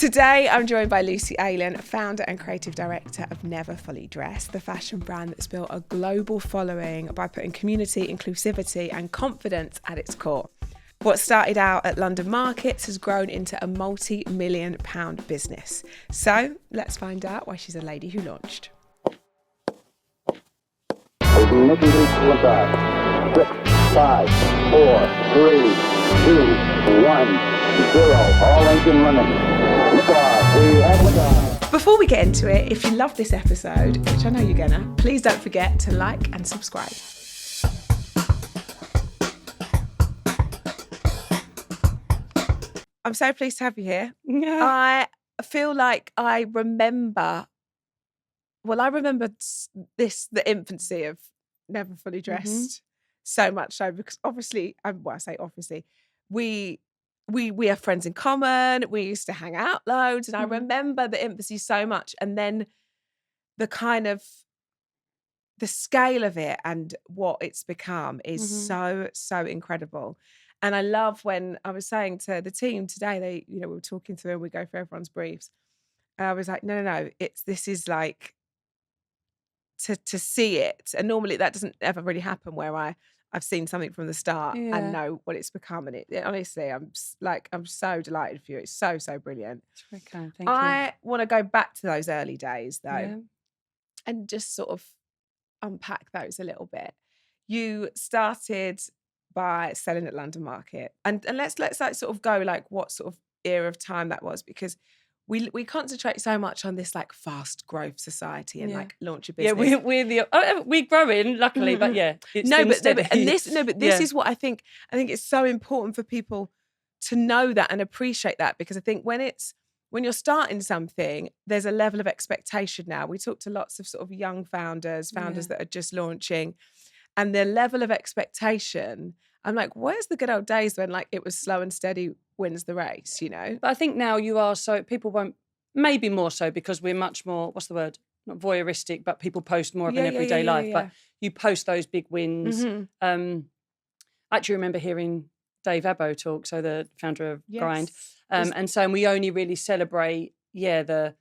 Today, I'm joined by Lucy Aylen, founder and creative director of Never Fully Dressed, the fashion brand that's built a global following by putting community, inclusivity and confidence at its core. What started out at London markets has grown into a multi-million pound business. So let's find out why she's a lady who launched. Ignition sequence 6, 5, 4, 3, 2, 1, 0. All engine running. Liftoff. We have liftoff. Before we get into it, if you love this episode, which I know you're gonna, please don't forget to like and subscribe. I'm so pleased to have you here. Yeah. I feel like I remember the infancy of Never Fully Dressed so much so because obviously, I say obviously, we have friends in common. We used to hang out loads, and I remember the infancy so much. And then the kind of the scale of it and what it's become is so incredible. And I love when I was saying to the team today, we were talking through and we go through everyone's briefs. And I was like, no, this is like to see it. And normally that doesn't ever really happen where I've seen something from the start and know what it's become. And it honestly, I'm so delighted for you. It's so brilliant. Very kind. Thank you. I want to go back to those early days though, and just sort of unpack those a little bit. You started by selling at London Market, and let's like sort of go like what sort of era of time that was, because we concentrate so much on this like fast growth society and like launch a business. Yeah, we're growing, luckily, but it's this is what I think it's so important for people to know that and appreciate that, because I think when you're starting something, there's a level of expectation now. We talk to lots of sort of young founders that are just launching, and their level of expectation, I'm like, where's the good old days when like it was slow and steady wins the race, you know? But I think now people won't, maybe more so because we're much more, what's the word? Not voyeuristic, but people post more of an everyday life. But you post those big wins. I actually remember hearing Dave Abbo talk, so the founder of Grind, and saying we only really celebrate, the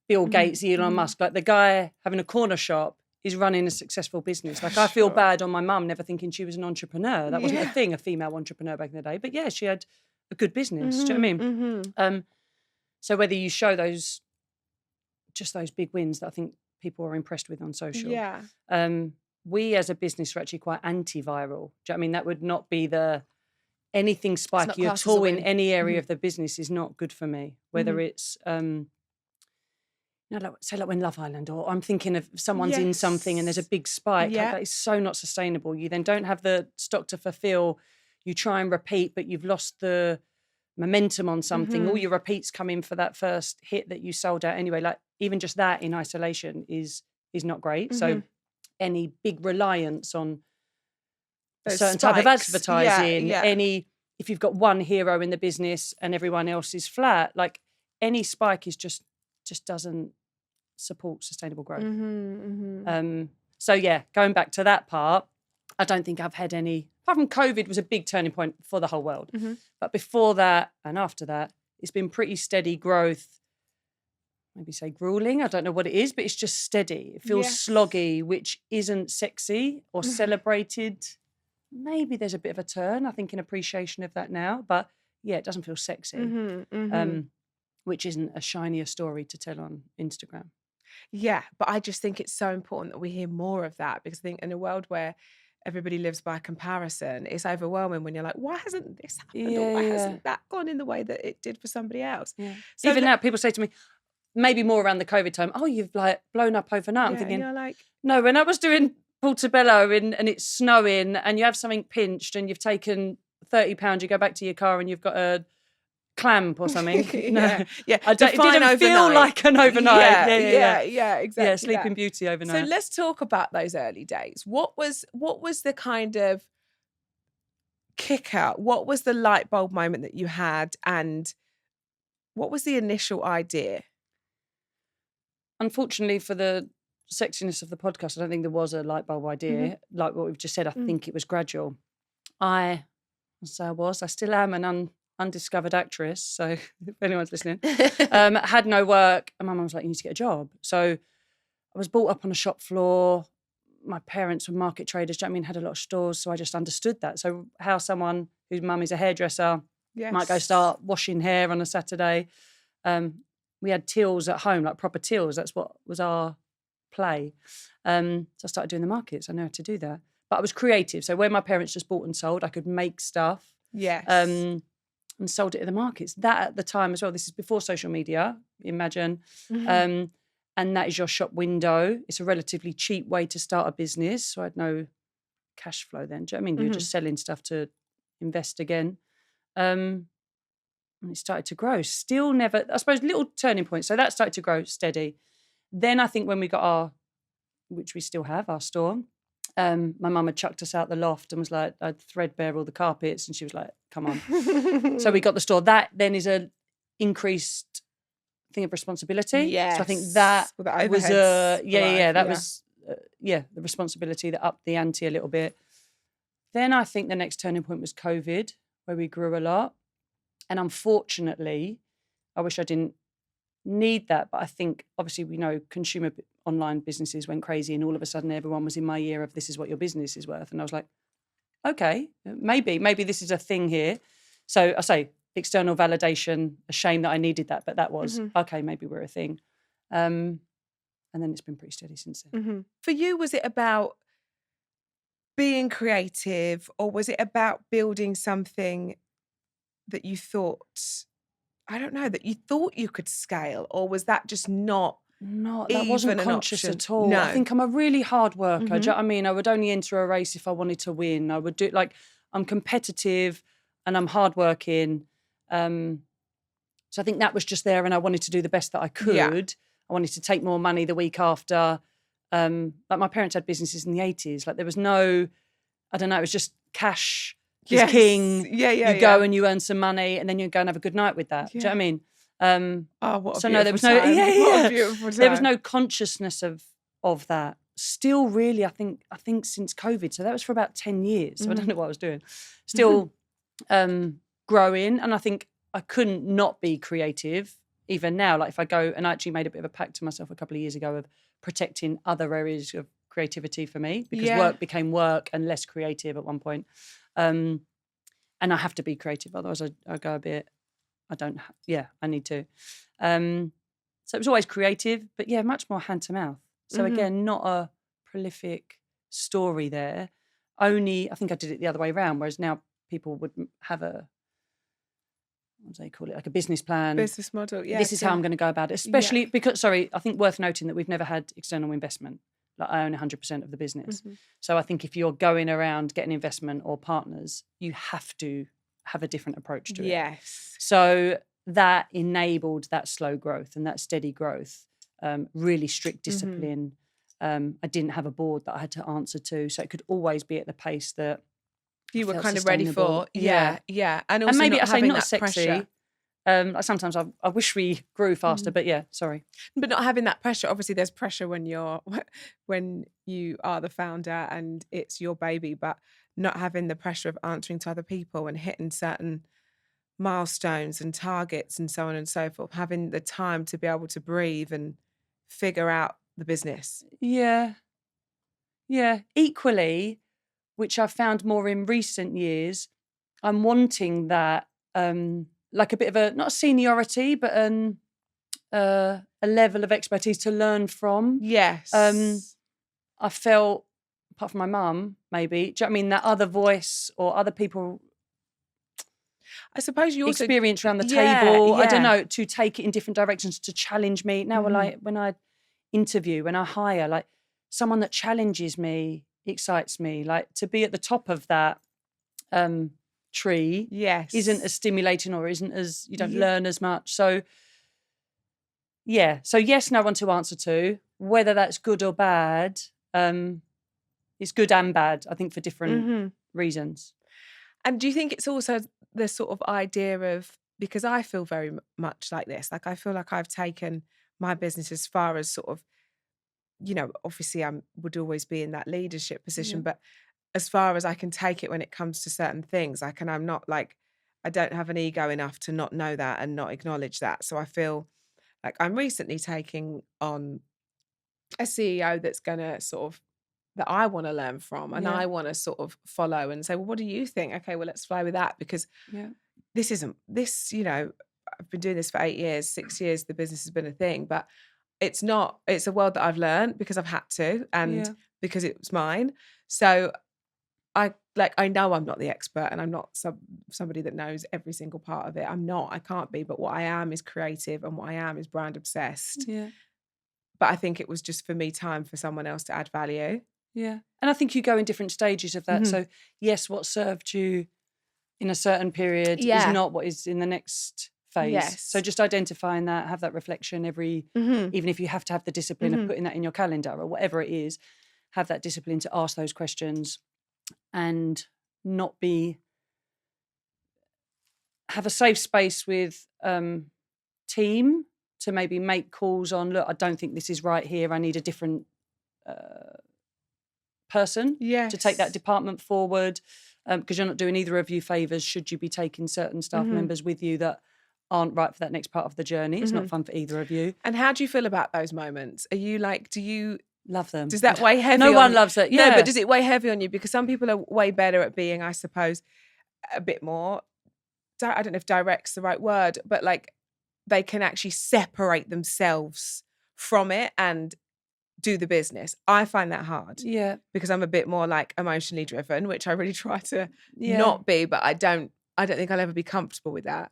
Bill Gates, the Elon Musk, like the guy having a corner shop is running a successful business. Like I feel bad on my mum never thinking she was an entrepreneur. That wasn't a thing, a female entrepreneur back in the day. But she had a good business. Do you know what I mean? So whether you show those big wins that I think people are impressed with on social. Yeah. We as a business are actually quite antiviral. Do you know what I mean? That would not be anything spiky at all in any area of the business is not good for me. Whether it's like when Love Island, or I'm thinking of someone's in something and there's a big spike. Like, that is so not sustainable. You then don't have the stock to fulfill. You try and repeat, but you've lost the momentum on something. All your repeats come in for that first hit that you sold out anyway. Like even just that in isolation is not great. So any big reliance on a certain type of advertising, if you've got one hero in the business and everyone else is flat, like any spike is just doesn't support sustainable growth. Going back to that part, I don't think I've had any, apart from COVID was a big turning point for the whole world. But before that and after that, it's been pretty steady growth. Maybe say grueling, I don't know what it is, but it's just steady. It feels sloggy, which isn't sexy or celebrated. Maybe there's a bit of a turn, I think, in appreciation of that now. But it doesn't feel sexy. Which isn't a shinier story to tell on Instagram. Yeah, but I just think it's so important that we hear more of that, because I think in a world where everybody lives by comparison, it's overwhelming when you're like, why hasn't this happened? Or why hasn't that gone in the way that it did for somebody else? Yeah. So even now, people say to me, maybe more around the COVID time, oh, you've like blown up overnight. I'm thinking, and you're like, no, when I was doing Portobello and it's snowing and you have something pinched and you've taken £30, you go back to your car and you've got a clamp or something. It didn't feel like an overnight. Exactly. Yeah, Sleeping Beauty overnight. So let's talk about those early days. What was the kind of kick out? What was the light bulb moment that you had, and what was the initial idea? Unfortunately for the sexiness of the podcast, I don't think there was a light bulb idea. Like what we've just said, I think it was gradual. I still am an undiscovered actress. So if anyone's listening, had no work. And my mum was like, you need to get a job. So I was brought up on a shop floor. My parents were market traders. Do you know what I mean? Had a lot of stores. So I just understood that. So how someone whose mum is a hairdresser might go start washing hair on a Saturday. We had tills at home, like proper tills. That's what was our play. So I started doing the markets. I know how to do that. But I was creative. So where my parents just bought and sold, I could make stuff. Yes. And sold it at the markets. That at the time as well, this is before social media, imagine. And that is your shop window. It's a relatively cheap way to start a business. So I had no cash flow then. Do you know what I mean? You're just selling stuff to invest again. And it started to grow. Still never, I suppose, little turning points. So that started to grow steady. Then I think when we got our, which we still have, our store, my mum had chucked us out the loft and was like, I'd threadbare all the carpets. And she was like, come on. So we got the store. That then is an increased thing of responsibility. Yes. So I think that was the responsibility that upped the ante a little bit. Then I think the next turning point was COVID, where we grew a lot. And unfortunately, I wish I didn't need that. But I think, obviously, we know consumer online businesses went crazy and all of a sudden everyone was in my year of this is what your business is worth. And I was like, okay, maybe this is a thing here. So I say external validation, a shame that I needed that, but that was, okay, maybe we're a thing. And then it's been pretty steady since then. For you, was it about being creative or was it about building something that you thought, I don't know, that you thought you could scale, or was that just not that wasn't conscious at all. No. I think I'm a really hard worker. Do you know what I mean? I would only enter a race if I wanted to win. I would do, like, I'm competitive and I'm hardworking. So I think that was just there and I wanted to do the best that I could. Yeah. I wanted to take more money the week after. Like my parents had businesses in the 80s. Like there was no, I don't know, it was just cash is king. You go and you earn some money and then you go and have a good night with that. Do you know what I mean? What a so no, there was time. no, What a beautiful time. There was no consciousness of that. Still, really, I think since COVID. So that was for about 10 years. So I don't know what I was doing. Still growing, and I think I couldn't not be creative even now. Like if I go, and I actually made a bit of a pact to myself a couple of years ago of protecting other areas of creativity for me because work became work and less creative at one point. And I have to be creative, otherwise I go a bit. I need to. So it was always creative, but much more hand to mouth. So again, not a prolific story there. Only, I think I did it the other way around, whereas now people would have a, what do they call it, like a business plan. Business model, This is how I'm going to go about it, especially because, I think worth noting that we've never had external investment. Like I own 100% of the business. So I think if you're going around getting investment or partners, you have to have a different approach to it. Yes. So that enabled that slow growth and that steady growth, really strict discipline. I didn't have a board that I had to answer to, so it could always be at the pace that you were felt kind of ready for. Yeah. And also maybe not I say having not that sexy. pressure. Like sometimes I wish we grew faster, but sorry. But not having that pressure. Obviously, there's pressure when you are the founder and it's your baby, but not having the pressure of answering to other people and hitting certain milestones and targets and so on and so forth. Having the time to be able to breathe and figure out the business. Yeah. Equally, which I've found more in recent years, I'm wanting that, like a bit of a, not a seniority, but a level of expertise to learn from. Yes. I felt, apart from my mum, maybe, do you know what I mean, that other voice or other people, I suppose you also experience around the table, I don't yeah. know, to take it in different directions, to challenge me. Now, when I interview, when I hire, like someone that challenges me excites me. Like to be at the top of that tree isn't as stimulating or isn't as, you don't learn as much. So yes, no one to answer to. Whether that's good or bad, it's good and bad, I think, for different reasons. And do you think it's also the sort of idea of, because I feel very much like this, like I feel like I've taken my business as far as sort of, obviously I would always be in that leadership position, but as far as I can take it when it comes to certain things, like, and I'm not like I don't have an ego enough to not know that and not acknowledge that. So I feel like I'm recently taking on a CEO that's going to sort of, that I want to learn from and I want to sort of follow and say, well, what do you think? Okay, well, let's fly with that, because this isn't, this, you know, I've been doing this for 8 years, 6 years, the business has been a thing, but it's not, it's a world that I've learned because I've had to, and because it was mine. So I know I'm not the expert, and I'm not somebody that knows every single part of it. I'm not, I can't be, but what I am is creative, and what I am is brand obsessed. Yeah. But I think it was just for me time for someone else to add value. Yeah. And I think you go in different stages of that. So yes, what served you in a certain period is not what is in the next phase. Yes. So just identifying that, have that reflection every, even if you have to have the discipline of putting that in your calendar or whatever it is, have that discipline to ask those questions and not have a safe space with team to maybe make calls on, look, I don't think this is right here. I need a different person to take that department forward, because you're not doing either of you favours should you be taking certain staff members with you that aren't right for that next part of the journey. It's not fun for either of you. And how do you feel about those moments? Are you like, do you love them? Does that weigh heavy no on one you? loves it. No, but does it weigh heavy on you? Because some people are way better at being, I suppose, a bit more, I don't know if direct's the right word, but like they can actually separate themselves from it and do the business. I find that hard. Yeah. Because I'm a bit more like emotionally driven, which I really try to not be, but I don't think I'll ever be comfortable with that.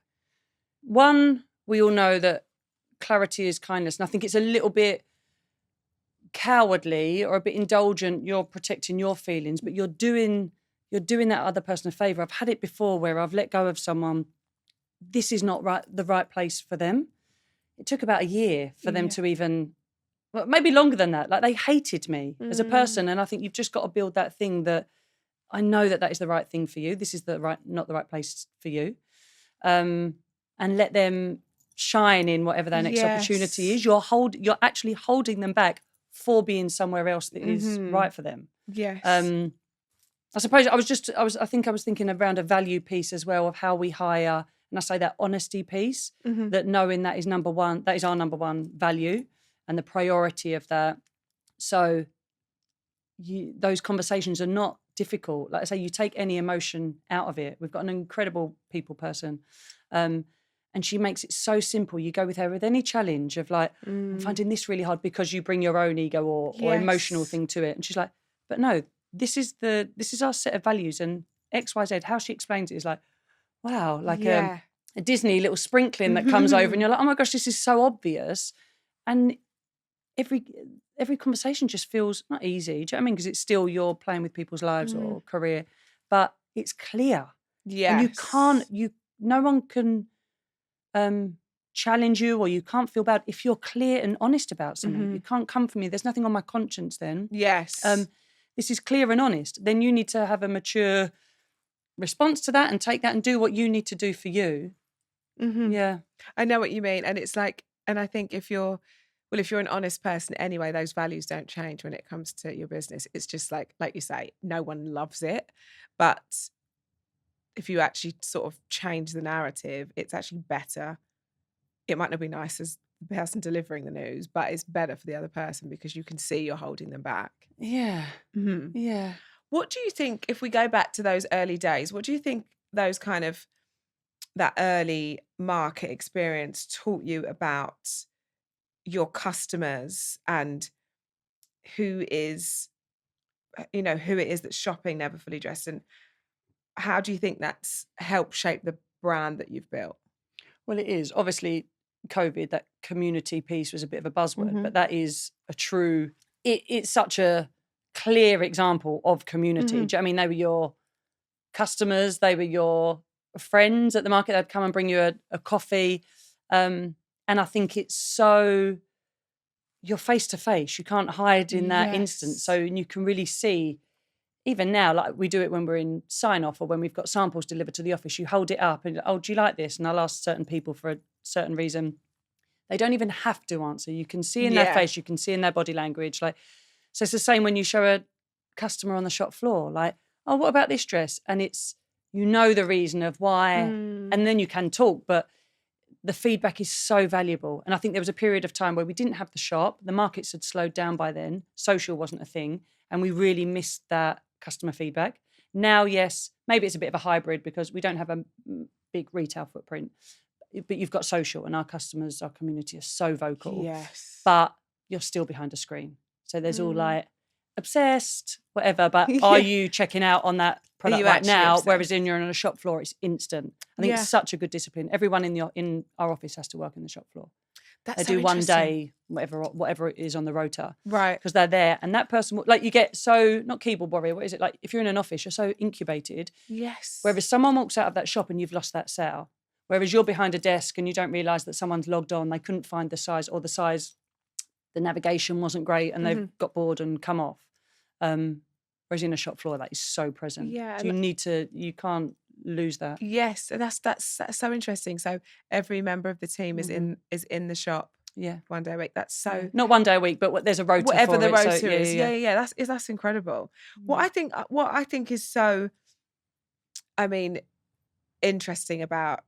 One, we all know that clarity is kindness. And I think it's a little bit cowardly or a bit indulgent. You're protecting your feelings, but you're doing that other person a favour. I've had it before where I've let go of someone. This is not the right place for them. It took about a year for them to even, well, maybe longer than that. Like they hated me as a person. And I think you've just got to build that thing that I know that is the right thing for you. This is not the right place for you. And let them shine in whatever their next opportunity is. You're actually holding them back for being somewhere else that is right for them. Yes. I suppose I was thinking around a value piece as well of how we hire, and I say that honesty piece, that knowing that is number one, that is our number one value and the priority of that. So those conversations are not difficult. Like I say, you take any emotion out of it. We've got an incredible people person. And she makes it so simple. You go with her with any challenge of like, I'm finding this really hard, because you bring your own ego or emotional thing to it. And she's like, but no, this is our set of values, and X, Y, Z. How she explains it is like, wow, like a Disney little sprinkling that comes over, and you're like, oh my gosh, this is so obvious. And every conversation just feels not easy. Do you know what I mean? Because it's still you're playing with people's lives or career, but it's clear. Yeah. And no one can challenge you, or you can't feel bad if you're clear and honest about something. You can't come for me. There's nothing on my conscience then. Yes. This is clear and honest. Then you need to have a mature response to that and take that and do what you need to do for you. Yeah. I know what you mean. And it's like, and I think if you're an honest person anyway, those values don't change when it comes to your business. It's just like you say, no one loves it. But if you actually sort of change the narrative, it's actually better. It might not be nice as the person delivering the news, but it's better for the other person because you can see you're holding them back. Yeah. Yeah. What do you think, if we go back to those early days, what do you think those kind of, that early market experience taught you about your customers and who it is that's shopping Never Fully Dressed, and how do you think that's helped shape the brand that you've built? Well, it is. Obviously, COVID, that community piece was a bit of a buzzword, but that is a true, it's such a clear example of community. Do you know what I mean? They were your customers, they were your friends at the market, they'd come and bring you a coffee. And I think it's so, you're face to face, you can't hide in that instant. So you can really see, even now, like we do it when we're in sign-off or when we've got samples delivered to the office, you hold it up and, oh, do you like this? And I'll ask certain people for a certain reason. They don't even have to answer. You can see in their face, you can see in their body language. Like, so it's the same when you show a customer on the shop floor, like, oh, what about this dress? And you know the reason of why, and then you can talk. But the feedback is so valuable. And I think there was a period of time where we didn't have the shop. The markets had slowed down by then. Social wasn't a thing. And we really missed that customer feedback. Now, yes, maybe it's a bit of a hybrid because we don't have a big retail footprint, but you've got social, and our customers, our community are so vocal. Yes. But you're still behind a screen. So there's all like obsessed, whatever. But are you checking out on that product right now? Obsessed? Whereas when you're on a shop floor, it's instant. I think it's such a good discipline. Everyone in our office has to work in the shop floor. That's they do one day, whatever it is on the rota. Right. Because they're there. And that person, like you get so, not keyboard warrior, what is it? Like if you're in an office, you're so incubated. Yes. Whereas someone walks out of that shop and you've lost that sale. Whereas you're behind a desk and you don't realise that someone's logged on, they couldn't find the size, or the navigation wasn't great and they've got bored and come off. Whereas in a shop floor, that is so present. Yeah. So you can't lose that. Yes, and that's so interesting. So every member of the team is in the shop. Yeah, one day a week. That's so not one day a week, but there's a rota. Whatever for the it, rota so, is. Yeah. That's incredible. What I think is so, I mean, interesting about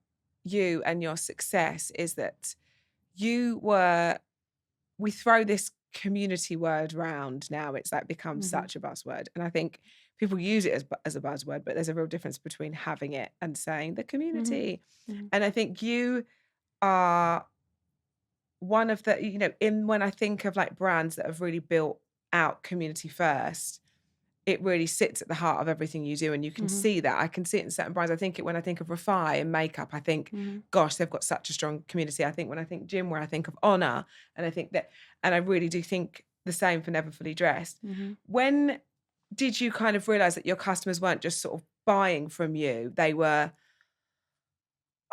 you and your success is that we throw this community word round now. It's like become such a buzzword, and I think people use it as a buzzword, but there's a real difference between having it and saying the community. And I think you are one of the, when I think of like brands that have really built out community first, it really sits at the heart of everything you do. And you can see that. I can see it in certain brands. I think when I think of Refi and makeup, I think, gosh, they've got such a strong community. I think when I think gym wear, I think of Honor. And I think that, and I really do think the same for Never Fully Dressed. When did you kind of realize that your customers weren't just sort of buying from you? They were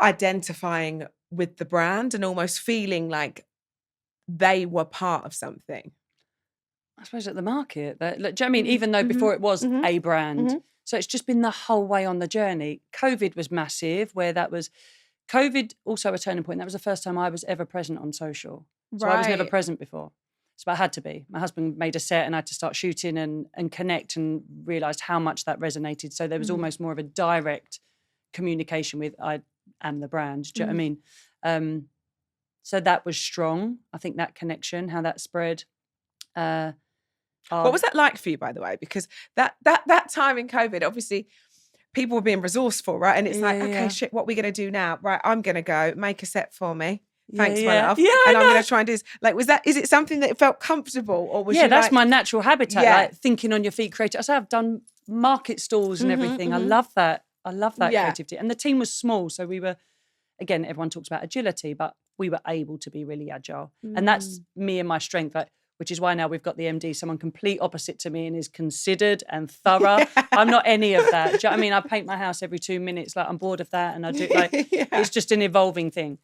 identifying with the brand and almost feeling like they were part of something? I suppose at the market. Do you know what I mean? Even though before it was a brand. So it's just been the whole way on the journey. COVID was massive, COVID also a turning point. That was the first time I was ever present on social. So I was never present before. So I had to be. My husband made a set and I had to start shooting and connect, and realised how much that resonated. So there was almost more of a direct communication with I am the brand. Do you know what I mean? So that was strong. I think that connection, how that spread. What was that like for you, by the way? Because that time in COVID, obviously people were being resourceful, right? And it's okay, shit, what are we going to do now? Right, I'm going to go make a set for me. Thanks, my love. Yeah, and I'm going to try and do this. Like, is it something that felt comfortable, or was you that's like, my natural habitat, like thinking on your feet, creative. So I've done market stalls and everything. I love that. I love that creativity. And the team was small, so we were, again, everyone talks about agility, but we were able to be really agile. And that's me and my strength. Which is why now we've got the MD, someone complete opposite to me, and is considered and thorough. I'm not any of that. Do you know what I mean? I paint my house every 2 minutes. Like, I'm bored of that. And I do it's just an evolving thing.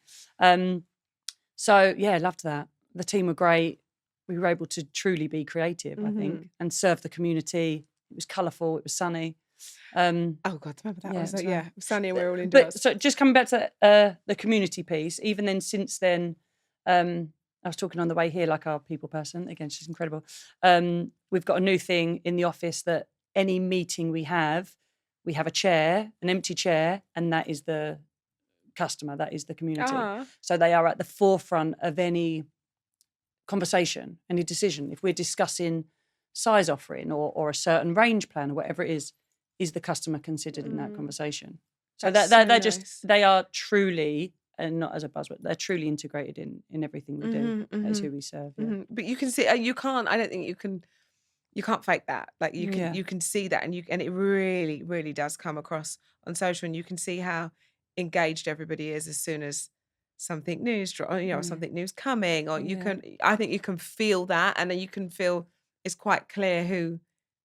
So yeah, loved that. The team were great. We were able to truly be creative, I think, and serve the community. It was colourful. It was sunny. Oh God, remember that? Sunny, and we're all But indoors. so just coming back to the community piece, even then, since then, I was talking on the way here, like our people person. Again, she's incredible. We've got a new thing in the office that any meeting we have a chair, an empty chair, and that is the customer, that is the community. So they are at the forefront of any conversation, any decision. If we're discussing size offering or a certain range plan or whatever it is the customer considered in that conversation? So they're nice. They are truly, and not as a buzzword, they're truly integrated in everything we do. That's who we serve. Yeah. But you can see, you can't. I don't think you can't fake that. Like you can see that, and it really, really does come across on social, and you can see how engaged everybody is as soon as something new's something new's coming, or I think you can feel that, and then you can feel it's quite clear who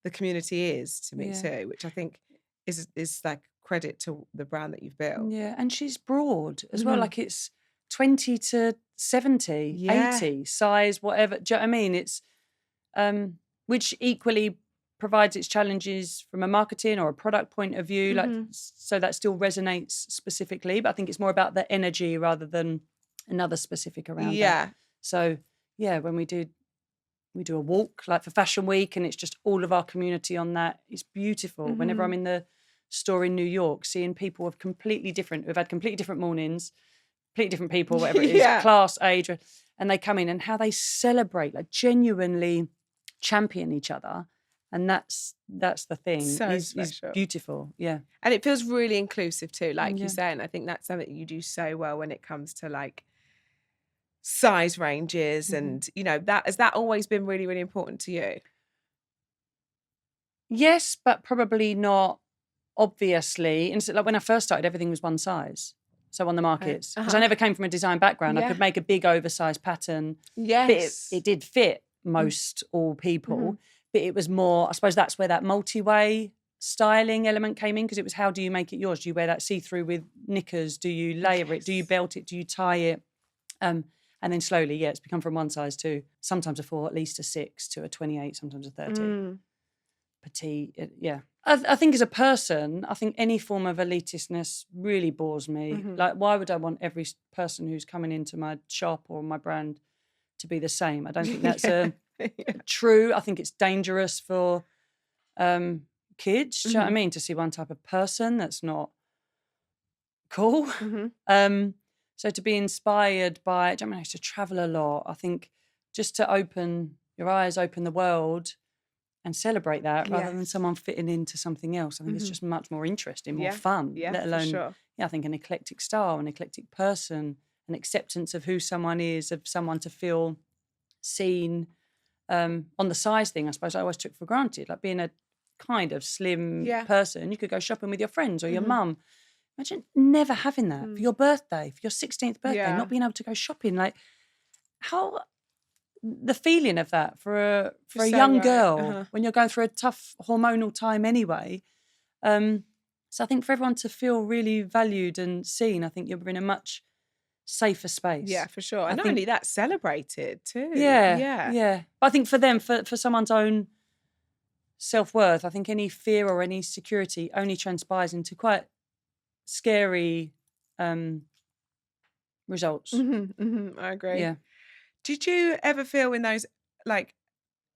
the community is to me too, which I think is like credit to the brand that you've built. Yeah, and she's broad as well. Like it's 20 to 70, 80, size, whatever. Do you know what I mean? It's which equally provides its challenges from a marketing or a product point of view, like so that still resonates specifically. But I think it's more about the energy rather than another specific around that. So when we do a walk like for Fashion Week, and it's just all of our community on that. It's beautiful. Whenever I'm in the store in New York, seeing people who've had completely different mornings, completely different people, whatever it is, class, age, and they come in and how they celebrate, like genuinely champion each other. And that's the thing. So is special. Beautiful, yeah. And it feels really inclusive too, like you say. And I think that's something you do so well when it comes to like size ranges and, you know, has that always been really, really important to you? Yes, but probably not obviously. And so, like when I first started, everything was one size. So on the markets, because I never came from a design background, I could make a big oversized pattern. Yes. But it did fit most all people. But it was more, I suppose that's where that multi-way styling element came in, because it was how do you make it yours? Do you wear that see-through with knickers? Do you layer it? Do you belt it? Do you tie it? And then slowly, it's become from one size to sometimes a 4, at least a 6 to a 28, sometimes a 30. Petite, I think as a person, I think any form of elitistness really bores me. Like, why would I want every person who's coming into my shop or my brand to be the same? I don't think that's true. I think it's dangerous for kids. Do you know what I mean? To see one type of person that's not cool. So to be inspired by, I used to travel a lot. I think just to open your eyes, open the world, and celebrate that rather than someone fitting into something else. I think it's just much more interesting, more fun. Let alone, I think an eclectic style, an eclectic person, an acceptance of who someone is, of someone to feel seen. On the size thing, I suppose I always took for granted, like being a kind of slim person. You could go shopping with your friends or your mum. Imagine never having that for your birthday, for your 16th birthday, not being able to go shopping. Like, how the feeling of that for a young girl when you're going through a tough hormonal time anyway. So I think for everyone to feel really valued and seen, I think you're in a much safer space. Yeah, for sure. And not only that, celebrated too. Yeah. But I think for them, for someone's own self-worth, I think any fear or any insecurity only transpires into quite scary results. I agree. Yeah. Did you ever feel in those like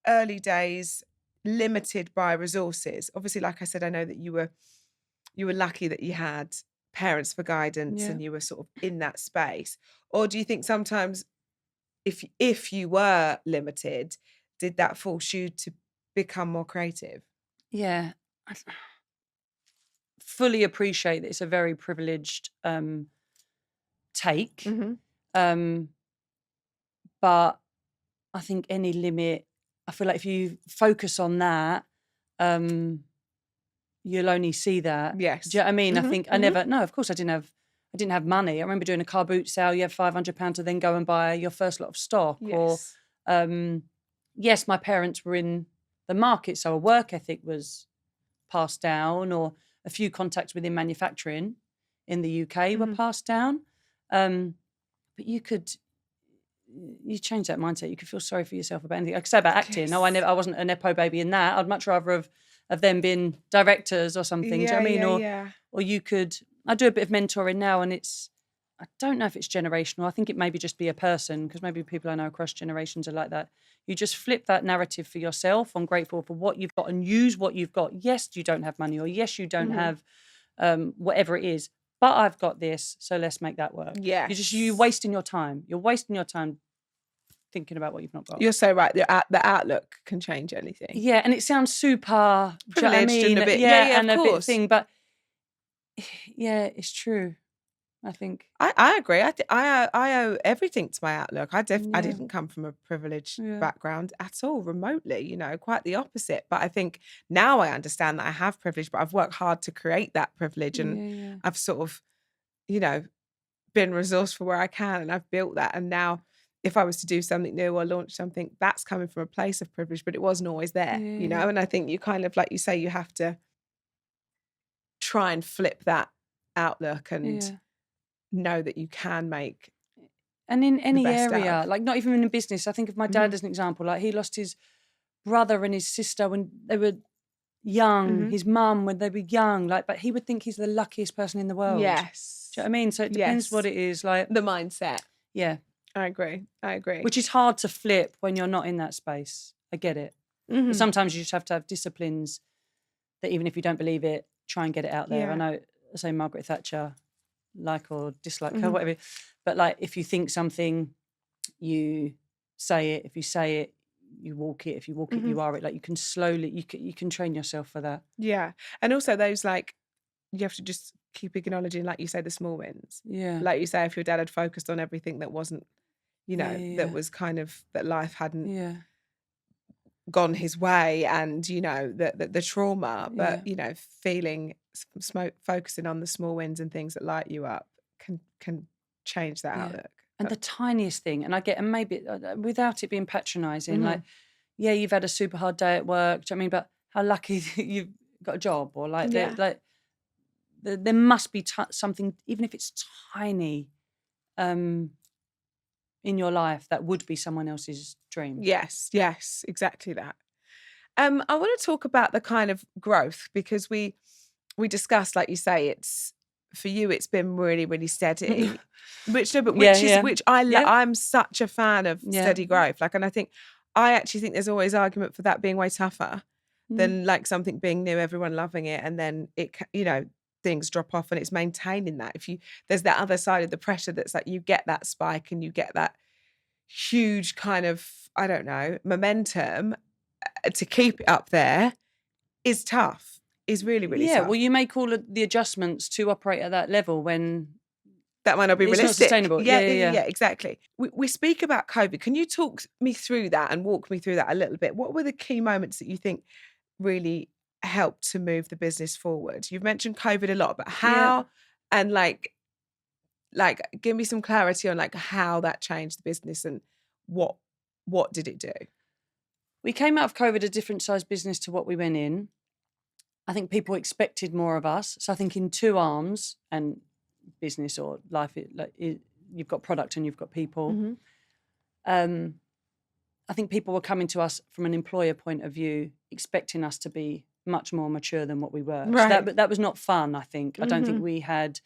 early days limited by resources? Obviously, like I said, I know that you were lucky that you had parents for guidance and you were sort of in that space. Or do you think sometimes if you were limited, did that force you to become more creative? Yeah. I fully appreciate that it's a very privileged take. But I think any limit, I feel like if you focus on that, you'll only see that. Yes. Do you know what I mean? I think of course I didn't have money. I remember doing a car boot sale. You have £500 to then go and buy your first lot of stock. Yes. Or, yes, my parents were in the market, so a work ethic was passed down, or a few contacts within manufacturing in the UK were passed down. But you change that mindset. You could feel sorry for yourself about anything. Like I say about acting. No, I wasn't a nepo baby in that. I'd much rather have them been directors or something. Do you know what I mean? Or you could. I do a bit of mentoring now, and I don't know if it's generational. I think it maybe just be a person, because maybe people I know across generations are like that. You just flip that narrative for yourself. I'm grateful for what you've got and use what you've got. Yes, you don't have money, or yes, you don't have whatever it is, but I've got this, so let's make that work. Yeah. You're wasting your time. You're wasting your time thinking about what you've not got. You're so right. The outlook can change anything. Yeah, and it sounds super privileged and a bit, and of a course. bit thing, but yeah, it's true. I think I agree. I owe everything to my outlook. I didn't come from a privileged background at all, remotely. Quite the opposite. But I think now I understand that I have privilege, but I've worked hard to create that privilege, and I've sort of, been resourceful where I can, and I've built that. And now, if I was to do something new or launch something, that's coming from a place of privilege, but it wasn't always there. And I think you kind of, like you say, you have to try and flip that outlook and know that you can make. And in any area, of. like not even in business. I think of my dad as an example. Like, he lost his brother and his sister when they were young, his mum when they were young. Like, but he would think he's the luckiest person in the world. Yes. Do you know what I mean? So it depends what it is. Like the mindset. Yeah. I agree. Which is hard to flip when you're not in that space. I get it. But sometimes you just have to have disciplines that even if you don't believe it, try and get it out there. Yeah. I know, say Margaret Thatcher, like or dislike her, Mhm. whatever. But like, if you think something, you say it. If you say it, you walk it. If you walk it, you are it. Like, you can slowly, you can train yourself for that. Yeah. And also those, like, you have to just keep acknowledging, like you say, the small wins. Yeah. Like you say, if your dad had focused on everything that wasn't, you know, Yeah. that was kind of, that life hadn't Yeah. gone his way, and, you know, the trauma, but, Yeah. you know, focusing on the small wins and things that light you up can change that Yeah. outlook. And the tiniest thing, and I get, and maybe without it being patronising, Mhm. like, yeah, you've had a super hard day at work. Do you know what I mean? But how lucky that you've got a job, or like, Yeah. there must be something, even if it's tiny, in your life that would be someone else's dream. Yes, exactly that. I want to talk about the kind of growth, because we discussed, like you say, it's, for you, it's been really, really steady. Which I'm such a fan of steady growth. Like, and I actually think there's always argument for that being way tougher than like something being new, everyone loving it, and then it, you know, things drop off, and it's maintaining that. There's that other side of the pressure that's like, you get that spike and you get that huge kind of, I don't know, momentum, to keep it up there is tough, is really, really tough. Well, you make all of the adjustments to operate at that level when that might not be it's realistic. not sustainable. Yeah, Exactly. We speak about COVID. Can you talk me through that and walk me through that a little bit? What were the key moments that you think really helped to move the business forward? You've mentioned COVID a lot, but how, and like give me some clarity on like how that changed the business, and what did it do? We came out of COVID a different size business to what we went in. I think people expected more of us. So I think in two arms, and business or life, you've got product and you've got people. I think people were coming to us from an employer point of view, expecting us to be much more mature than what we were. Right. So that was not fun, I think. I don't think we had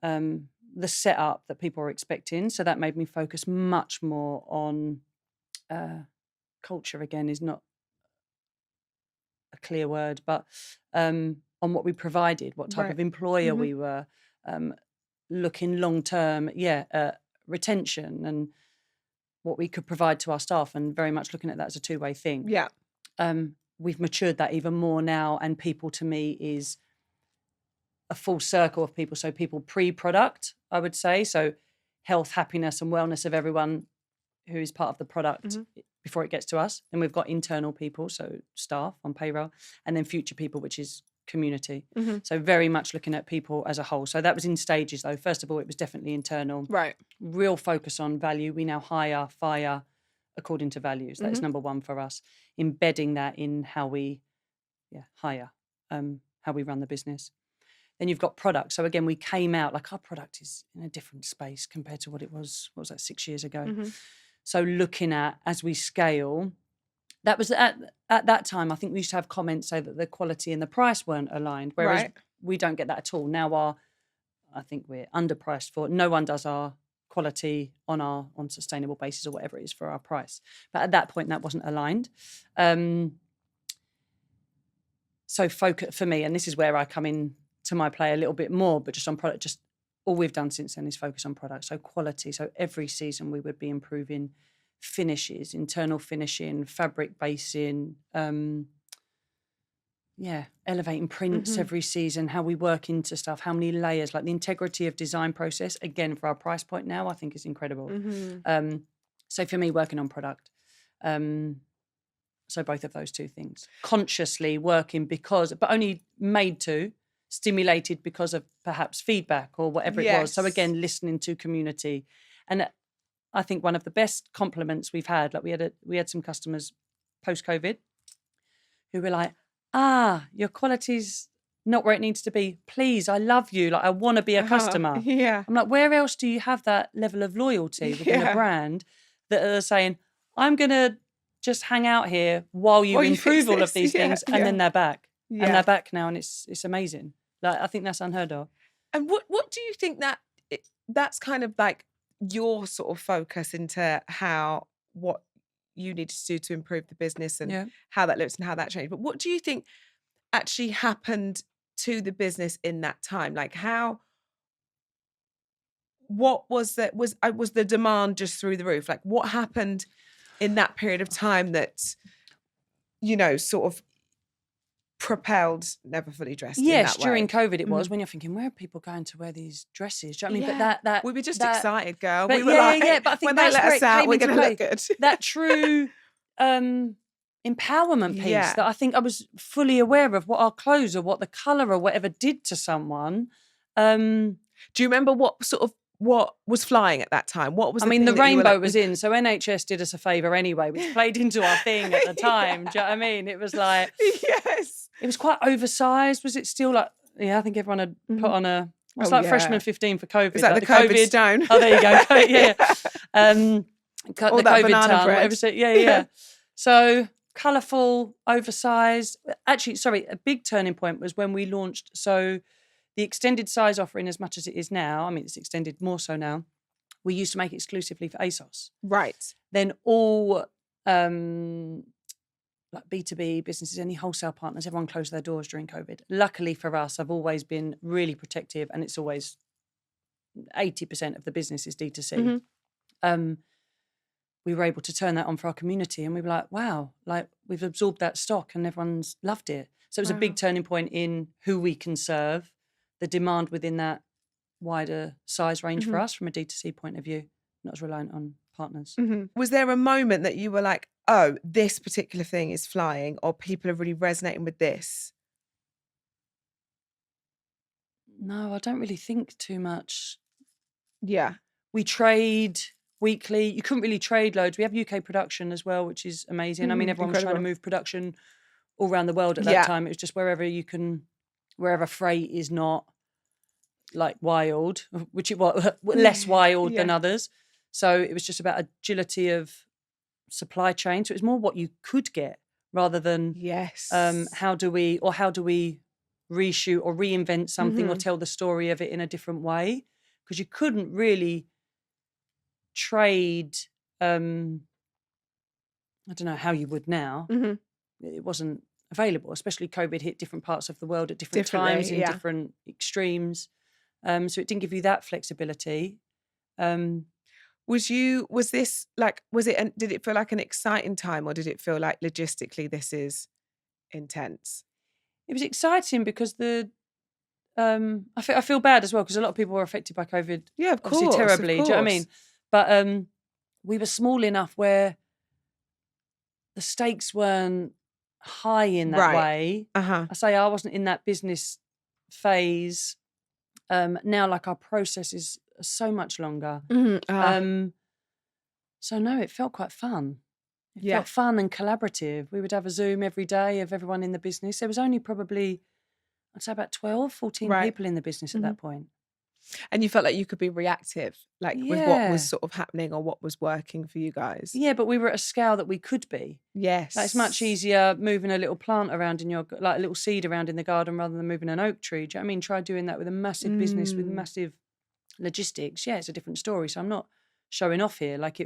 the setup that people were expecting. So that made me focus much more on culture. Again, is not a clear word, but on what we provided, what type of employer we were, looking long term, retention and what we could provide to our staff, and very much looking at that as a two-way thing. Yeah. We've matured that even more now, and people to me is a full circle of people. So people pre-product, I would say. So health, happiness and wellness of everyone who is part of the product before it gets to us. And we've got internal people, so staff on payroll, and then future people, which is community. So very much looking at people as a whole. So that was in stages though. First of all, it was definitely internal. Right. Real focus on value. We now hire, fire according to values. That's number one for us. Embedding that in how we hire, how we run the business. Then you've got product. So again, we came out, like our product is in a different space compared to what it was, 6 years ago? So looking at, as we scale, that was at that time, I think we used to have comments say that the quality and the price weren't aligned, whereas we don't get that at all. Now I think we're underpriced for, no one does our quality on sustainable basis or whatever it is for our price. But at that point, that wasn't aligned. So focus for me, and this is where I come in to my play a little bit more, but just on product, just all we've done since then is focus on product. So quality. So every season we would be improving finishes, internal finishing, fabric basing, elevating prints every season, how we work into stuff, how many layers, like the integrity of design process, again, for our price point now, I think is incredible. So for me, working on product. So both of those two things. Consciously working but only made to, stimulated because of perhaps feedback or whatever it was. So again, listening to community. And I think one of the best compliments we've had, like we had some customers post-COVID who were like, your quality's not where it needs to be. Please, I love you. Like, I want to be a customer. I'm like, where else do you have that level of loyalty within a brand that are saying, I'm going to just hang out here while you improve all of these things, and then they're back. And they're back now, and it's amazing. Like, I think that's unheard of. And what do you think that's kind of like your sort of focus into what you need to do to improve the business and how that looks and how that changed? But what do you think actually happened to the business in that time? Like what was that? Was the demand just through the roof? Like what happened in that period of time that, sort of propelled Never Fully Dressed in Yes, that way? during COVID it was, when you're thinking, where are people going to wear these dresses? Do you know what I mean? Yeah. But that we were just that- excited, girl. But We were yeah. But I think when they that's let where us it out, came we're into going to play. look good. That true empowerment piece Yeah. that I think I was fully aware of what our clothes or what the colour or whatever did to someone. Do you remember what was flying at that time? What was I the mean, thing the that you were rainbow like, was in, so NHS did us a favour anyway, which played into our thing at the time. Do you know what I mean? It was like, yes. it was quite oversized. Was it still like, I think everyone had put on a, it's Oh, like yeah. freshman 15 for COVID. It's like the COVID stone. Oh, there you go. Yeah. Cut All the that COVID banana tongue, bread. whatever. Yeah. So colourful, oversized. Actually, sorry, a big turning point was when we launched. So the extended size offering, as much as it is now, I mean, it's extended more so now. We used to make it exclusively for ASOS. Right. Then all like B2B businesses, any wholesale partners, everyone closed their doors during COVID. Luckily for us, I've always been really protective, and it's always 80% of the business is D2C. We were able to turn that on for our community, and we were like, wow, like we've absorbed that stock and everyone's loved it. So it was a big turning point in who we can serve, the demand within that wider size range for us from a D2C point of view, not as reliant on partners. Was there a moment that you were like, oh, this particular thing is flying, or people are really resonating with this? No, I don't really think too much. Yeah. We trade weekly. You couldn't really trade loads. We have UK production as well, which is amazing. I mean, everyone was trying to move production all around the world at that time. It was just wherever freight is not like wild, which it was less wild than others. So it was just about agility of supply chain. So it was more what you could get rather than how do we reshoot or reinvent something or tell the story of it in a different way, because you couldn't really trade. I don't know how you would now. It wasn't available, especially COVID hit different parts of the world at different times in different extremes. So it didn't give you that flexibility. Did it feel like an exciting time, or did it feel like logistically this is intense? It was exciting because I feel bad as well, because a lot of people were affected by COVID. Yeah, of course, obviously terribly. Of course. Do you know what I mean? But we were small enough where the stakes weren't high in that way. I say I wasn't in that business phase. Now, like, our process is so much longer. So no, it felt quite fun. It felt fun and collaborative. We would have a Zoom every day of everyone in the business. There was only probably, I'd say about 12, 14 people in the business at that point. And you felt like you could be reactive, like with what was sort of happening or what was working for you guys. Yeah, but we were at a scale that we could be. Yes. Like, it's much easier moving a little plant around like a little seed around in the garden rather than moving an oak tree. Do you know what I mean? Try doing that with a massive business with massive logistics. Yeah, it's a different story. So I'm not showing off here. Like,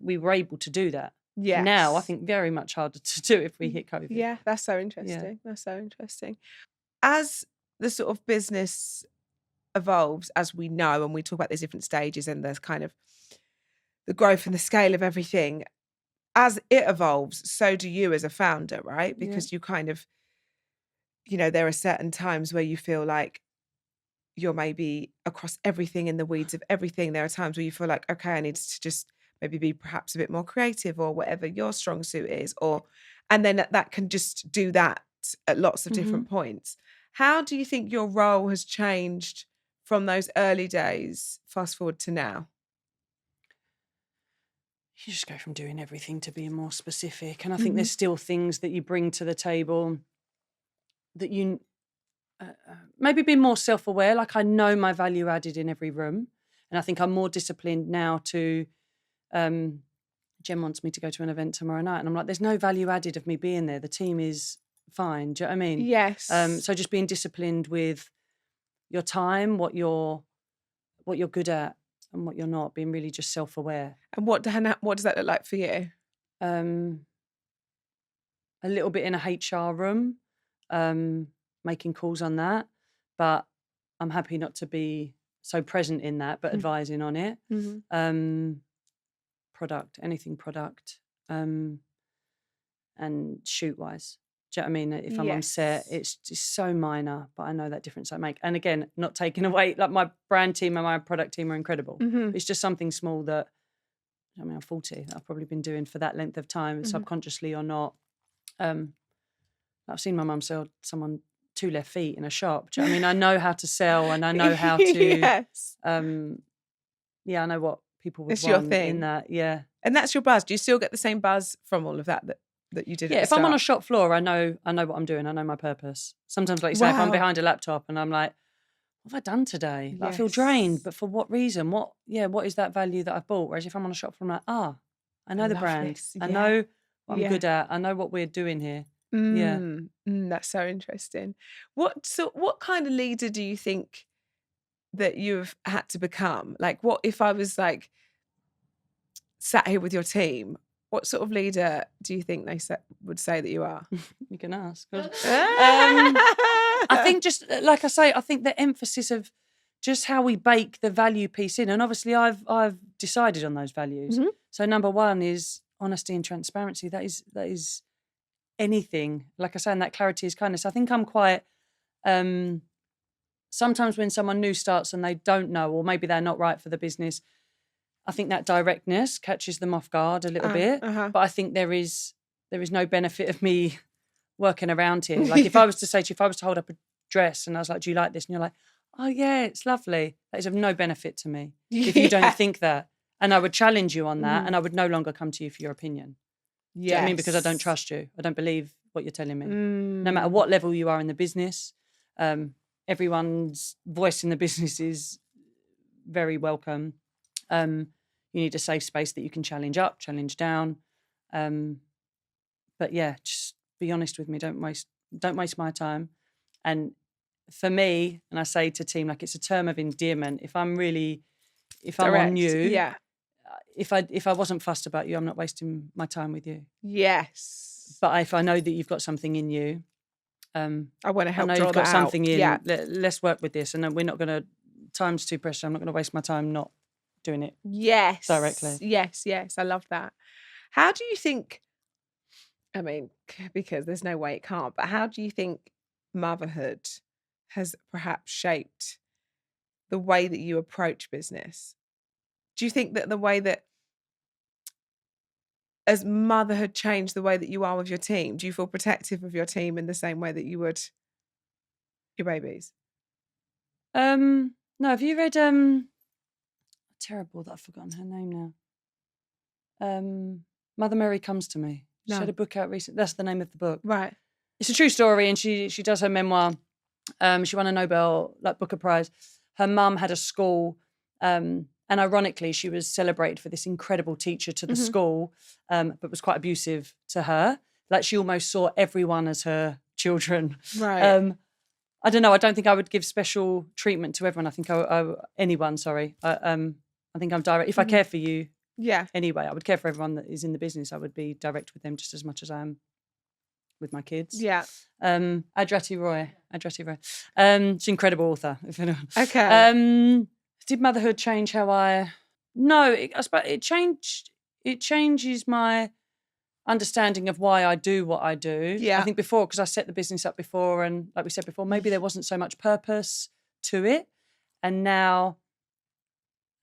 we were able to do that. Yes. Now I think very much harder to do if we hit COVID. Yeah, that's so interesting. Yeah. That's so interesting. As the sort of business evolves, as we know, and we talk about these different stages and there's kind of the growth and the scale of everything, as it evolves, so do you as a founder, right? Because you kind of, there are certain times where you feel like you're maybe across everything, in the weeds of everything. There are times where you feel like, okay, I need to just maybe be perhaps a bit more creative, or whatever your strong suit is, and then that can just do that at lots of different points. How do you think your role has changed from those early days, fast forward to now? You just go from doing everything to being more specific. And I think there's still things that you bring to the table that you maybe be more self-aware. Like, I know my value added in every room. And I think I'm more disciplined now to, Jen wants me to go to an event tomorrow night. And I'm like, there's no value added of me being there. The team is fine. Do you know what I mean? Yes. So just being disciplined with your time, what you're good at and what you're not, being really just self-aware. And what does that look like for you? A little bit in a HR room, making calls on that, but I'm happy not to be so present in that, but advising on it. Product, anything product, and shoot wise. Do you know what I mean? If I'm on set, it's just so minor, but I know that difference I make. And again, not taking away, like my brand team and my product team are incredible. It's just something small that, I mean, I'm 40. I've probably been doing for that length of time, subconsciously or not. I've seen my mum sell someone 2 left feet in a shop. Do you know what I mean? I know how to sell, and I know how to. I know what people would It's want your thing. in that. Yeah, and that's your buzz. Do you still get the same buzz from all of that you did? Yeah, at the if I'm on a start? shop floor, I know what I'm doing. I know my purpose. Sometimes, like you say, if I'm behind a laptop and I'm like, what have I done today? Like, I feel drained, but for what reason? What is that value that I've bought? Whereas if I'm on a shop floor, I'm like, I know the brand. I know what I'm good at. I know what we're doing here. That's so interesting. What kind of leader do you think that you've had to become? Like, what if I was like sat here with your team? What sort of leader do you think they would say that you are? You can ask. I think, just like I say, I think the emphasis of just how we bake the value piece in, and obviously I've decided on those values. So number one is honesty and transparency. That is anything. Like I say, and that clarity is kindness. I think I'm quite. Sometimes when someone new starts and they don't know, or maybe they're not right for the business, I think that directness catches them off guard a little bit. But I think there is no benefit of me working around here. Like if I was to say to you, if I was to hold up a dress and I was like, do you like this? And you're like, oh yeah, it's lovely. That is of no benefit to me if you don't think that. And I would challenge you on that, and I would no longer come to you for your opinion. Do you know what I mean? Because I don't trust you. I don't believe what you're telling me. No matter what level you are in the business, everyone's voice in the business is very welcome. You need a safe space that you can challenge up, challenge down. But yeah, just be honest with me. Don't waste my time. And for me, and I say to team, like, it's a term of endearment. If I'm on you, if I wasn't fussed about you, I'm not wasting my time with you. Yes. But if I know that you've got something in you, I want to help. I know you've got something in. Yeah. Let's work with this, and then we're not going to. Time's too precious. I'm not going to waste my time not doing it. Yes. Directly. Yes. I love that. How do you think? I mean, because there's no way it can't. But how do you think motherhood has perhaps shaped the way that you approach business? Do you think that the way that as motherhood changed the way that you are with your team? Do you feel protective of your team in the same way that you would your babies? No. Have you read terrible that I've forgotten her name now. Mother Mary Comes to Me. She had a book out recently. That's the name of the book. Right. It's a true story, and she does her memoir. She won a Nobel Booker Prize. Her mum had a school, and ironically, she was celebrated for this incredible teacher to the school, but was quite abusive to her. Like, she almost saw everyone as her children. Right. I don't know. I don't think I would give special treatment to everyone. I think anyone. Sorry. I think I'm direct. If I care for you, anyway, I would care for everyone that is in the business. I would be direct with them just as much as I am with my kids. Yeah. Adrati Roy. She's an incredible author. If anyone. Okay. Did motherhood change how I? No, I suppose it changed. It changes my understanding of why I do what I do. Yeah. I think before, because I set the business up before, and like we said before, maybe there wasn't so much purpose to it, and now,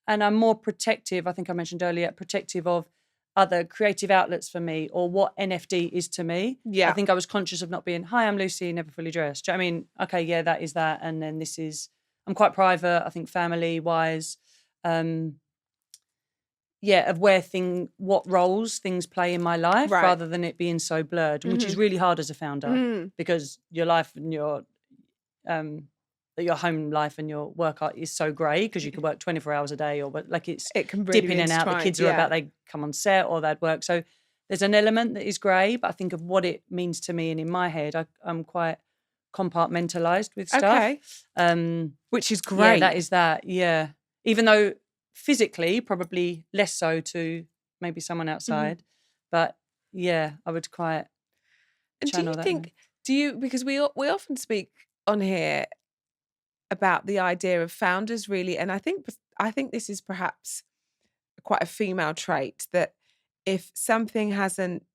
and I'm more protective. I think I mentioned earlier, protective of other creative outlets for me, or what NFD is to me. Yeah. I think I was conscious of not being, hi, I'm Lucy, never fully dressed. Do you know what I mean? Okay, yeah, that is that, and then this is. I'm quite private, I think, family-wise, of what roles things play in my life, rather than it being so blurred, which is really hard as a founder, because your life and your home life and your work is so grey, because you could work 24 hours a day, it can really dip in and out. The kids are about, they come on set or they'd work. So there's an element that is grey, but I think of what it means to me, and in my head, I'm quite compartmentalized with stuff, which is great. Yeah, that is that. Yeah, even though physically probably less so to maybe someone outside, but yeah, I would quite. And do you think? Because we often speak on here about the idea of founders really, and I think this is perhaps quite a female trait, that if something hasn't,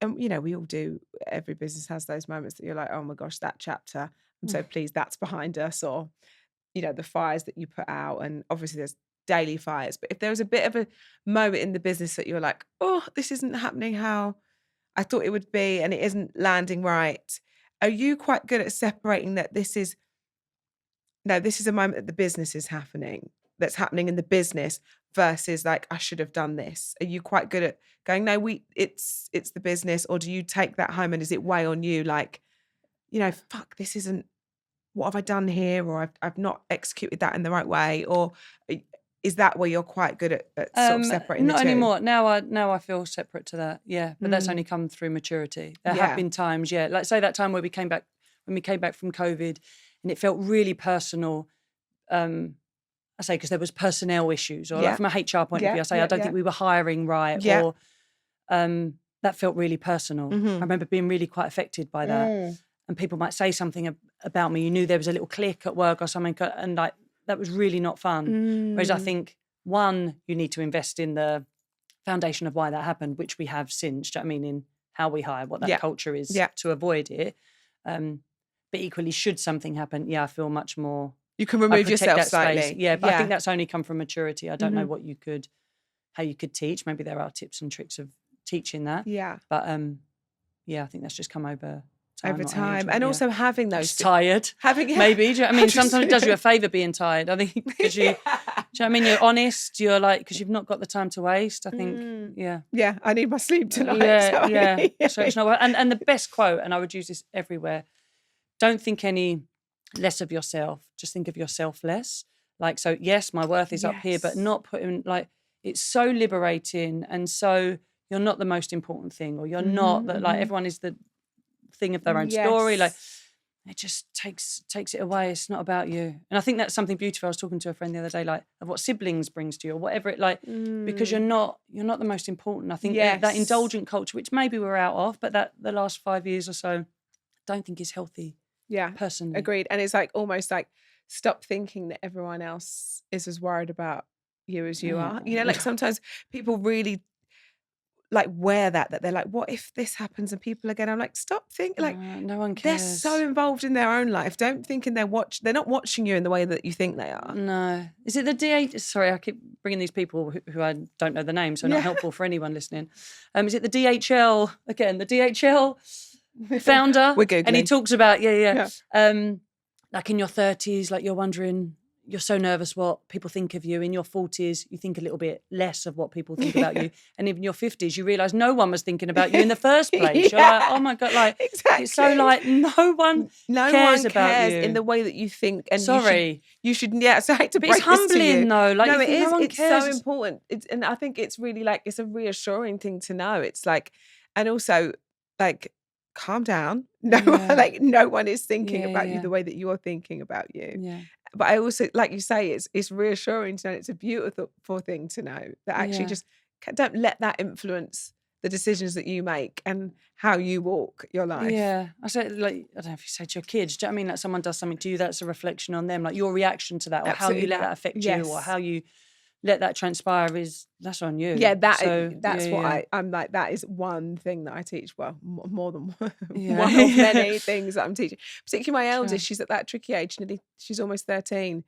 and we all do, every business has those moments that you're like, oh my gosh, that chapter, I'm so pleased that's behind us, or the fires that you put out, and obviously there's daily fires, but if there was a bit of a moment in the business that you're like, oh, this isn't happening how I thought it would be, and it isn't landing right, are you quite good at separating that this is a moment that the business is happening, that's happening in the business, versus like, I should have done this? Are you quite good at going, no, it's the business, or do you take that home and does it weigh on you, like, fuck, this isn't, what have I done here, or I've not executed that in the right way, or is that where you're quite good at sort of separating the two? Not anymore. Now I feel separate to that. Yeah, but that's only come through maturity. There have been times, like say that time where we came back from COVID, and it felt really personal. I say because there was personnel issues, or like from a HR point of view, I say I don't think we were hiring right, or that felt really personal. I remember being really quite affected by that, and people might say something about me. You knew there was a little click at work or something, and like that was really not fun. Whereas I think, one, you need to invest in the foundation of why that happened, which we have since. Do you know what I mean? In how we hire, what that culture is to avoid it. But equally, should something happen, I feel much more. You can remove yourself slightly. Yeah, but I think that's only come from maturity. I don't know how you could teach. Maybe there are tips and tricks of teaching that. Yeah. But I think that's just come over time. And also having those. Just tired. Maybe. Do you know what I mean? Sometimes it does you a favour being tired. I think because you, do you know what I mean? You're honest. You're like, because you've not got the time to waste. I think, Yeah, I need my sleep tonight. Yeah. So it's not. And the best quote, and I would use this everywhere: don't think any less of yourself. Just think of yourself less. Like, so yes, my worth is up here, but not putting, like, it's so liberating, and so you're not the most important thing, or you're not that, like, everyone is the thing of their own story. Like, it just takes it away. It's not about you. And I think that's something beautiful. I was talking to a friend the other day, like, of what siblings brings to you, or whatever it, like, because you're not the most important. I think that indulgent culture, which maybe we're out of, but that the last 5 years or so, I don't think is healthy. Yeah, personally, agreed. And it's like almost like, stop thinking that everyone else is as worried about you as you are. Like sometimes people really like wear that they're like, what if this happens and people again? I'm like, stop thinking, like, no one cares. They're so involved in their own life. Don't think they're not watching you in the way that you think they are. No. Is it the DH? Sorry, I keep bringing these people who I don't know the name, so not helpful for anyone listening. Is it the DHL again? The DHL founder? We're Googling. And he talks about like in your 30s, like you're wondering, you're so nervous what people think of you. In your 40s, you think a little bit less of what people think about you. And in your 50s, you realise no one was thinking about you in the first place. You're like, oh my God, like, exactly. It's so like no one cares about you. In the way that you think. And sorry. You should so I hate to break it's humbling though. Like, no, it is. No one it's cares. So important. And I think it's really like, it's a reassuring thing to know. It's like, and also like, calm down. No one is thinking about you the way that you're thinking about you. Yeah. But I also, like you say, it's reassuring to know. It's a beautiful thing to know that actually just don't let that influence the decisions that you make and how you walk your life. Yeah. I say, like, I don't know if you say to your kids, do you know what I mean? Like someone does something to you, that's a reflection on them. Like your reaction to that, or absolutely, how you let that affect you, or how you let that transpire, that's on you. Yeah, that's what I'm like, that is one thing that I teach. Well, more than one of many things that I'm teaching. Particularly my eldest, she's at that tricky age. She's almost 13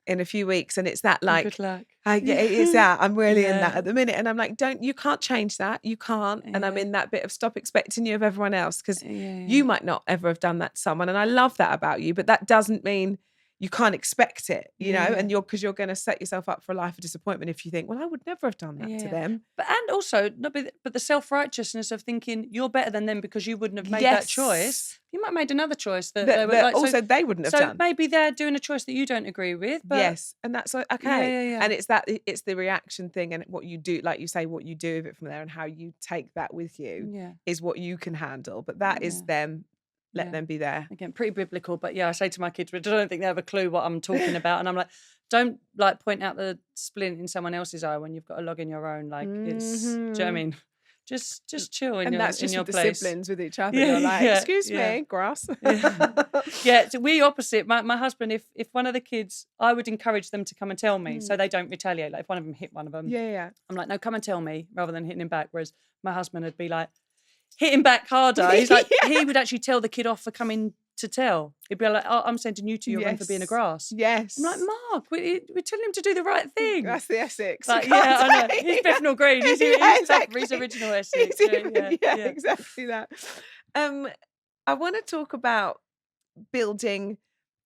in a few weeks. And it's that like, good luck. It is that. I'm really in that at the minute. And I'm like, you can't change that. You can't. And I'm in that bit of stop expecting you of everyone else, because you might not ever have done that to someone. And I love that about you, but that doesn't mean you can't expect it, you know, and because you're going to set yourself up for a life of disappointment if you think, well, I would never have done that to them. And also, but the self-righteousness of thinking you're better than them because you wouldn't have made that choice. You might have made another choice that they would like. Also, they wouldn't have done. So maybe they're doing a choice that you don't agree with. But and that's okay. And it's the reaction thing, and what you do, like you say, what you do with it from there, and how you take that with you is what you can handle. But that is them. Let them be there. Again, pretty biblical, but I say to my kids, but I don't think they have a clue what I'm talking about. And I'm like, don't like point out the splint in someone else's eye when you've got a log in your own. Like it's, do you know what I mean? Just chill in and your that's just in your with place. the siblings with each other. Yeah, You're like, yeah, excuse yeah. me, grass. Yeah, so we opposite. My husband, if one of the kids, I would encourage them to come and tell me so they don't retaliate. Like if one of them hit one of them, Yeah. I'm like, no, come and tell me rather than hitting him back. Whereas my husband would be like, hit him back harder. He's like, he would actually tell the kid off for coming to tell. He'd be like, oh, I'm sending you to your room for being a grass. Yes. I'm like, Mark, we're telling him to do the right thing. That's the Essex. Like, yeah, I know. He's Bethnal Green. He's exactly. He's original Essex. Yeah, exactly that. I want to talk about building,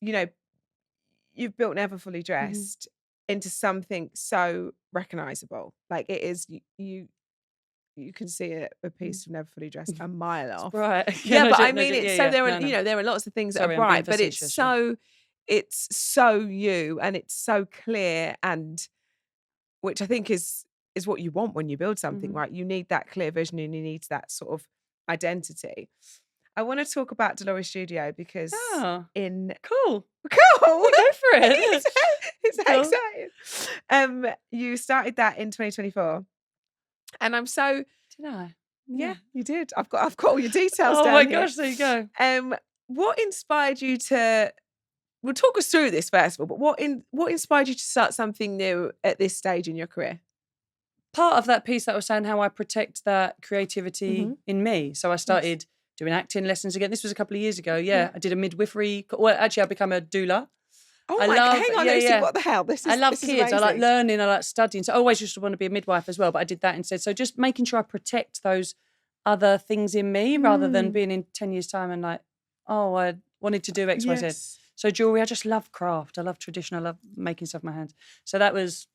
you've built Never Fully Dressed into something so recognizable. Like it is, you can see a piece of Never Fully Dressed a mile off. Right. Yeah, but I mean, it's so there are, there are lots of things that are bright, but it's so you, and it's so clear, and which I think is what you want when you build something, right? You need that clear vision and you need that sort of identity. I want to talk about Dolores Studio because cool. Go for it. It's exciting. You started that in 2024. And I'm so did I? Yeah, you did. I've got all your details down Oh my here. gosh, there you go. What inspired you to talk us through this first of all, but what inspired you to start something new at this stage in your career? Part of that piece that I was saying how I protect that creativity in me. So I started doing acting lessons again. This was a couple of years ago. Yeah. I did a midwifery. Well, actually, I became a doula. Oh my God, hang on, Lucy, what the hell? I love kids. I like learning. I like studying. So I always used to want to be a midwife as well, but I did that instead. So just making sure I protect those other things in me rather than being in 10 years' time and like, oh, I wanted to do X, Y, Z. So jewellery, I just love craft. I love tradition. I love making stuff with my hands. So that was,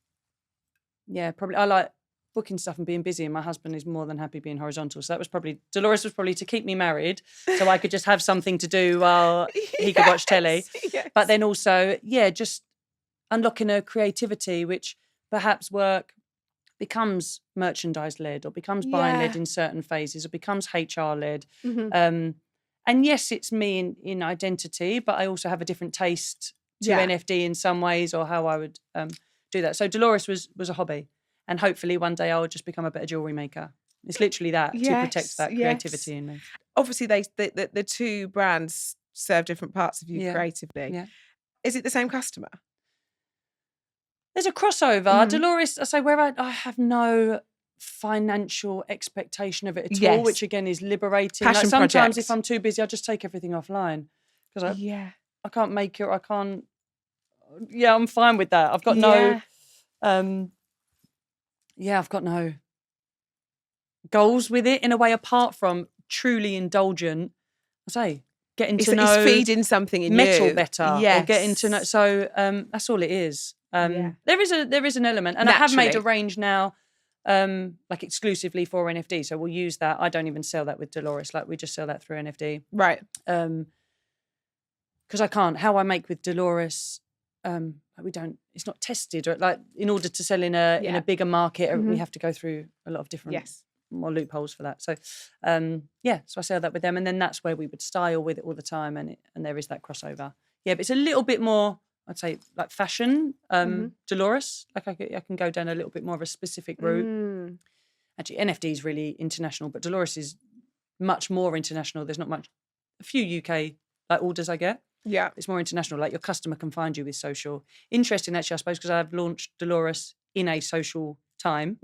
probably, I like booking stuff and being busy, and my husband is more than happy being horizontal. So that was probably, Dolores was probably to keep me married so I could just have something to do while he could watch telly. Yes. But then also, just unlocking a creativity, which perhaps work becomes merchandise-led or becomes buying-led in certain phases or becomes HR-led. And yes, it's me in identity, but I also have a different taste to NFT in some ways or how I would do that. So Dolores was a hobby. And hopefully one day I'll just become a better jewellery maker. It's literally that, to protect that creativity in me. Obviously, the two brands serve different parts of you creatively. Yeah. Is it the same customer? There's a crossover. Dolores, I say, where I have no financial expectation of it at all, which again is liberating. Passion sometimes project. if I'm too busy, I just take everything offline. Because I can't make it, or I can't... Yeah, I'm fine with that. I've got no... I've got no goals with it in a way apart from truly indulgent. I say getting to know, it's feeding something in metal you better, or getting to know. So that's all it is. There is an element, and naturally. I have made a range now, like exclusively for NFT. So we'll use that. I don't even sell that with Dolores. Like we just sell that through NFT, right? Because I can't. How I make with Dolores. We don't. It's not tested, or like in order to sell in a bigger market, we have to go through a lot of different more loopholes for that. So, so I sell that with them, and then that's where we would style with it all the time, and there is that crossover. Yeah, but it's a little bit more, I'd say, like fashion. Dolores, like I can go down a little bit more of a specific route. Actually, NFT is really international, but Dolores is much more international. There's not much, a few UK like orders I get. Yeah. It's more international. Like your customer can find you with social. Interesting, actually, I suppose, because I've launched Dolores in a social time.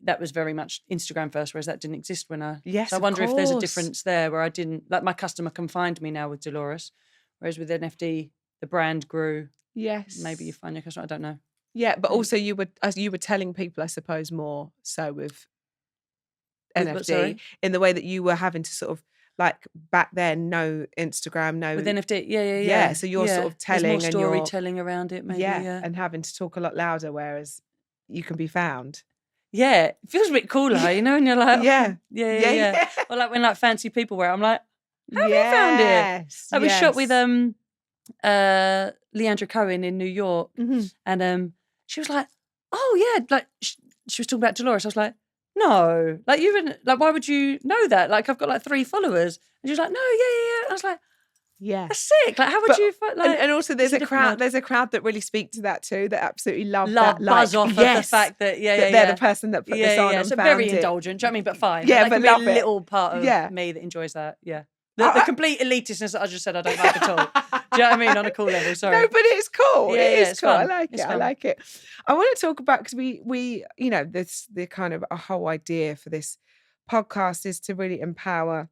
That was very much Instagram first, whereas that didn't exist when I... Yes, so I wonder if there's a difference there where I didn't... Like my customer can find me now with Dolores, whereas with NFT, the brand grew. Yes. Maybe you find your customer, I don't know. Yeah, but also you were telling people, I suppose, more so with NFT in the way that you were having to sort of, like back then, no Instagram, no... With NFT, yeah. So you're sort of telling... There's more storytelling around it, maybe, and having to talk a lot louder, whereas you can be found. Yeah, it feels a bit cooler, you know, and you're like... Yeah. Or like when like fancy people wear it, I'm like, how have you found it? Like we shot with Leandra Cohen in New York, and she was like, oh yeah, like she was talking about Dolores. I was like, no, like you like why would you know that? Like I've got like 3 followers, and she was like, no, yeah. I was like, Yeah. That's sick. Like, how would you feel like? And also there's it's a crowd. There's a crowd that really speak to that too. That absolutely love that. Buzz off of the fact that they're the person that put this on. And so found very it. indulgent. Do you know what I mean? But fine. Yeah, but but be love a it. little part of me that enjoys that. Yeah. The complete elitistness that I just said I don't like at all. Do you know what I mean? On a cool level. Sorry. No, but it's cool. Yeah, it is it's cool. fun. I like It's it. fun. I like it. I want to talk about, because we this the kind of a whole idea for this podcast is to really empower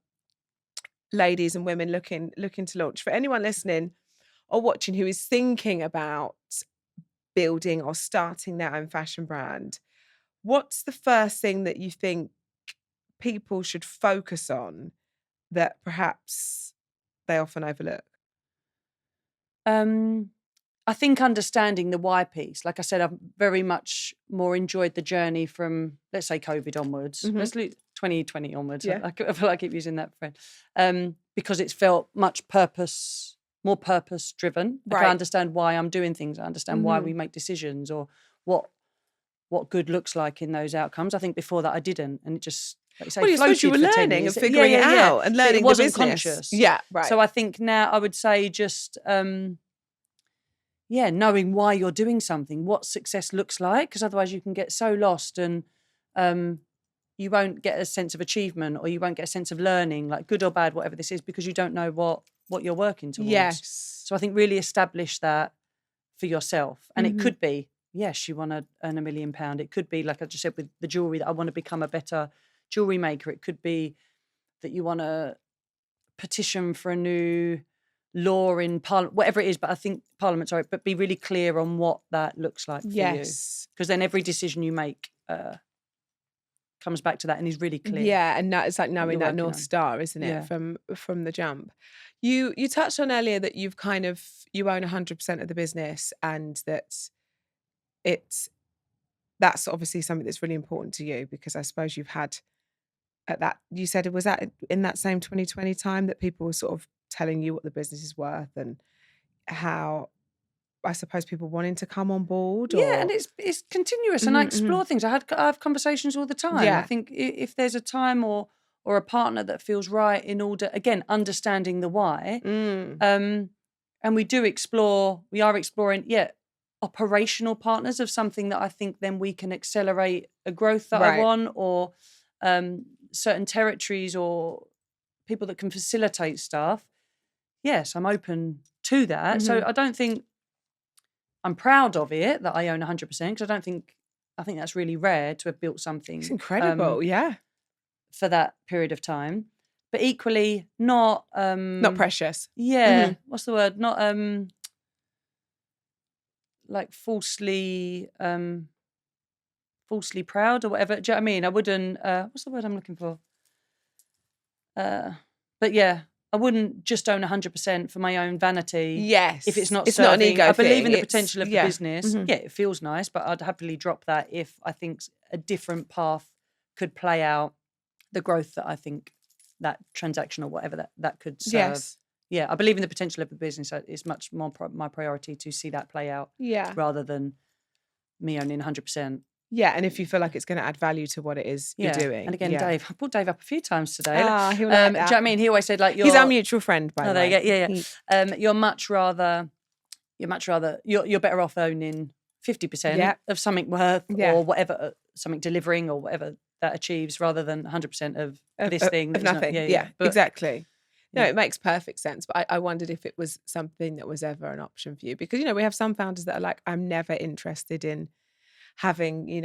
ladies and women looking to launch. For anyone listening or watching who is thinking about building or starting their own fashion brand, what's the first thing that you think people should focus on that perhaps they often overlook? I think understanding the why piece. Like I said, I've very much more enjoyed the journey from, let's say, COVID onwards. Let's look 2020 onwards. Yeah. I feel like I keep using that phrase. Because it's felt much more purpose driven. Like, I understand why I'm doing things. I understand why we make decisions, or what good looks like in those outcomes. I think before that I didn't, and it just, like you say, well, you suppose you were floated for 10 learning and years. figuring it out and learning it wasn't the business. conscious. Yeah, right. So I think now I would say just knowing why you're doing something, what success looks like, because otherwise you can get so lost and you won't get a sense of achievement, or you won't get a sense of learning, like good or bad, whatever this is, because you don't know what you're working towards. Yes. So I think really establish that for yourself. And it could be, yes, you want to earn £1 million. It could be, like I just said, with the jewellery, that I want to become a better jewellery maker. It could be that you want to petition for a new law in Parliament, whatever it is, but I think Parliament, sorry, but be really clear on what that looks like for you. Because then every decision you make comes back to that and is really clear. Yeah, and it's like knowing that North Star, isn't it, from the jump. You touched on earlier that you own 100% of the business, and that that's obviously something that's really important to you, because I suppose you've had at that, you said, was that in that same 2020 time that people were sort of telling you what the business is worth, and how, I suppose, people wanting to come on board? Or... Yeah, and it's continuous, and I explore things. I have conversations all the time. Yeah. I think if there's a time or a partner that feels right, in order, again, understanding the why, and we are exploring, operational partners of something that I think then we can accelerate a growth that I want, or certain territories or people that can facilitate stuff. Yes, I'm open to that. So I don't think I'm proud of it that I own 100%, because I think that's really rare to have built something. It's incredible, for that period of time. But equally not precious. Yeah. What's the word? Not like falsely proud or whatever. Do you know what I mean? I wouldn't what's the word I'm looking for? But yeah, I wouldn't just own 100% for my own vanity. Yes. If it's not not an ego I believe thing. in the potential of the business. Mm-hmm. Yeah, it feels nice, but I'd happily drop that if I think a different path could play out the growth that I think that transaction or whatever that could serve. Yes. Yeah, I believe in the potential of the business. It's much more my priority to see that play out. Yeah. Rather than me owning 100%. Yeah, and if you feel like it's going to add value to what it is you're doing. And again, Dave, I brought Dave up a few times today. He'll like do you that. know what I mean? He always said, like, he's our mutual friend, by the way. Yeah. You're better off owning 50% of something worth or whatever, something delivering or whatever that achieves, rather than 100% of this thing. Of nothing. But, exactly. No, it makes perfect sense. But I wondered if it was something that was ever an option for you, because, we have some founders that are like, I'm never interested in having,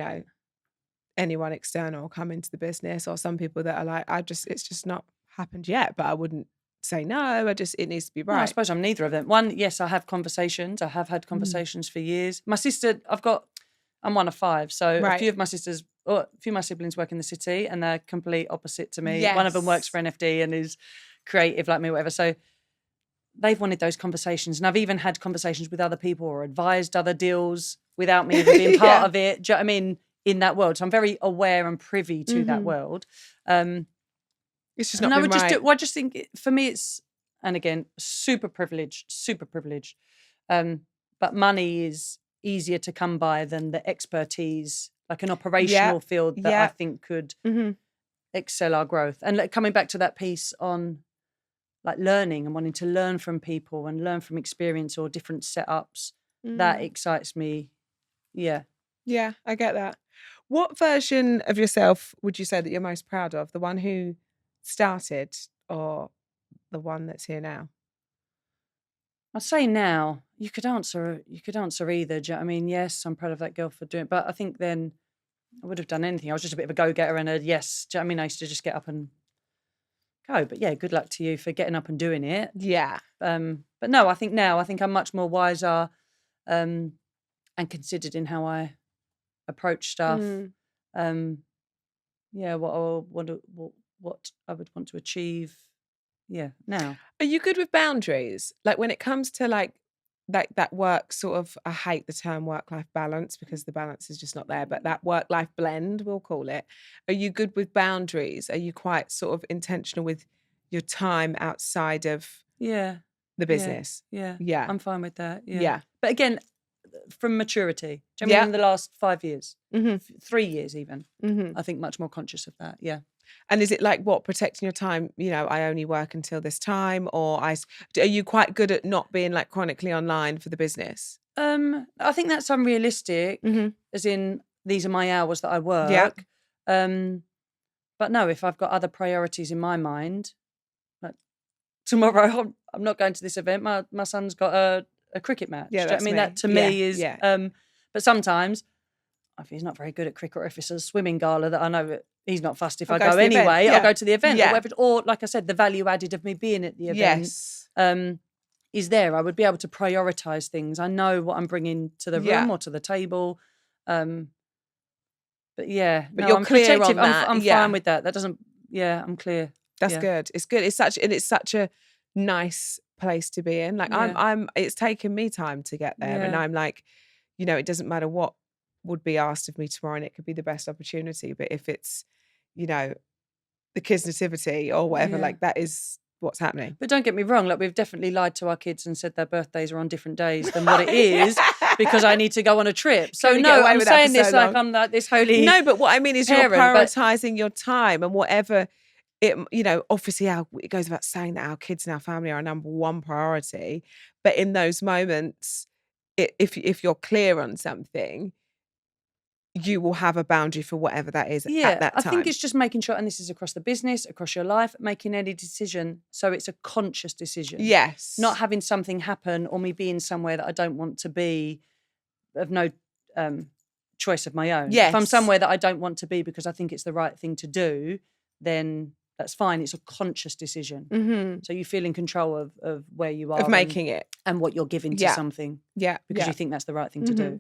anyone external come into the business, or some people that are like, it's just not happened yet, but I wouldn't say no. It needs to be right. No, I suppose I'm neither of them. One, yes, I have conversations. I have had conversations for years. My sister, I'm one of 5. So a few of my siblings work in the city, and they're complete opposite to me. Yes. One of them works for NFT and is creative like me, whatever. So they've wanted those conversations, and I've even had conversations with other people or advised other deals without me even being part of it. Do you know what I mean? In that world, so I'm very aware and privy to that world. It's just not been right. I just think for me it's, and again, super privileged. But money is easier to come by than the expertise, like an operational field that I think could excel our growth. And coming back to that piece on like learning and wanting to learn from people and learn from experience or different setups. That excites me. Yeah. Yeah, I get that. What version of yourself would you say that you're most proud of? The one who started or the one that's here now? I'd say now you could answer either. Do you know what I mean? Yes, I'm proud of that girl for doing it. But I think then I would have done anything. I was just a bit of a go-getter and a yes. Do you know what I mean? I used to just get up and go. But yeah, good luck to you for getting up and doing it. Yeah. But no, I think I'm much more wiser and considered in how I approach stuff. Yeah, what I would want to achieve. Yeah, now. Are you good with boundaries? Like when it comes to like that work sort of, I hate the term work-life balance because the balance is just not there, but that work-life blend, we'll call it. Are you good with boundaries? Are you quite sort of intentional with your time outside of the business? Yeah. Yeah. I'm fine with that. Yeah. Yeah. But again, from maturity. Do you know what I mean? In the last 5 years, 3 years even, I think much more conscious of that. Yeah. And is it like what, protecting your time? You know, I only work until this time, or are you quite good at not being like chronically online for the business? I think that's unrealistic, as in these are my hours that I work. Yeah. But no, if I've got other priorities in my mind, like tomorrow I'm not going to this event. My son's got a cricket match. Yeah, Do you know what I mean? That to me is. Yeah. But sometimes, if he's not very good at cricket, or if it's a swimming gala that I know that he's not fussed if I go anyway, I'll go to the event. Yeah. Or like I said, the value added of me being at the event is there. I would be able to prioritise things. I know what I'm bringing to the room or to the table. But yeah, but you're clear on that. I'm fine with that. That doesn't. Yeah, I'm clear. That's good. It's good. It's such a nice place to be in. Like I'm. It's taken me time to get there, and I'm like, you know, it doesn't matter what would be asked of me tomorrow, and it could be the best opportunity. But if it's, you know, the kids' nativity or whatever, like that is what's happening. But don't get me wrong, like we've definitely lied to our kids and said their birthdays are on different days than what it is because I need to go on a trip. So no, I'm saying this like I'm like this holy. No, but what I mean is you're prioritising your time and whatever it, you know, obviously it goes without saying that our kids and our family are our number one priority. But in those moments, if you're clear on something, you will have a boundary for whatever that is at that time. I think it's just making sure, and this is across the business, across your life, making any decision so it's a conscious decision. Yes. Not having something happen or me being somewhere that I don't want to be of no choice of my own. Yes. If I'm somewhere that I don't want to be because I think it's the right thing to do, then that's fine. It's a conscious decision. So you feel in control of where you are. Of making it. And what you're giving to something. Yeah. Because you think that's the right thing to do.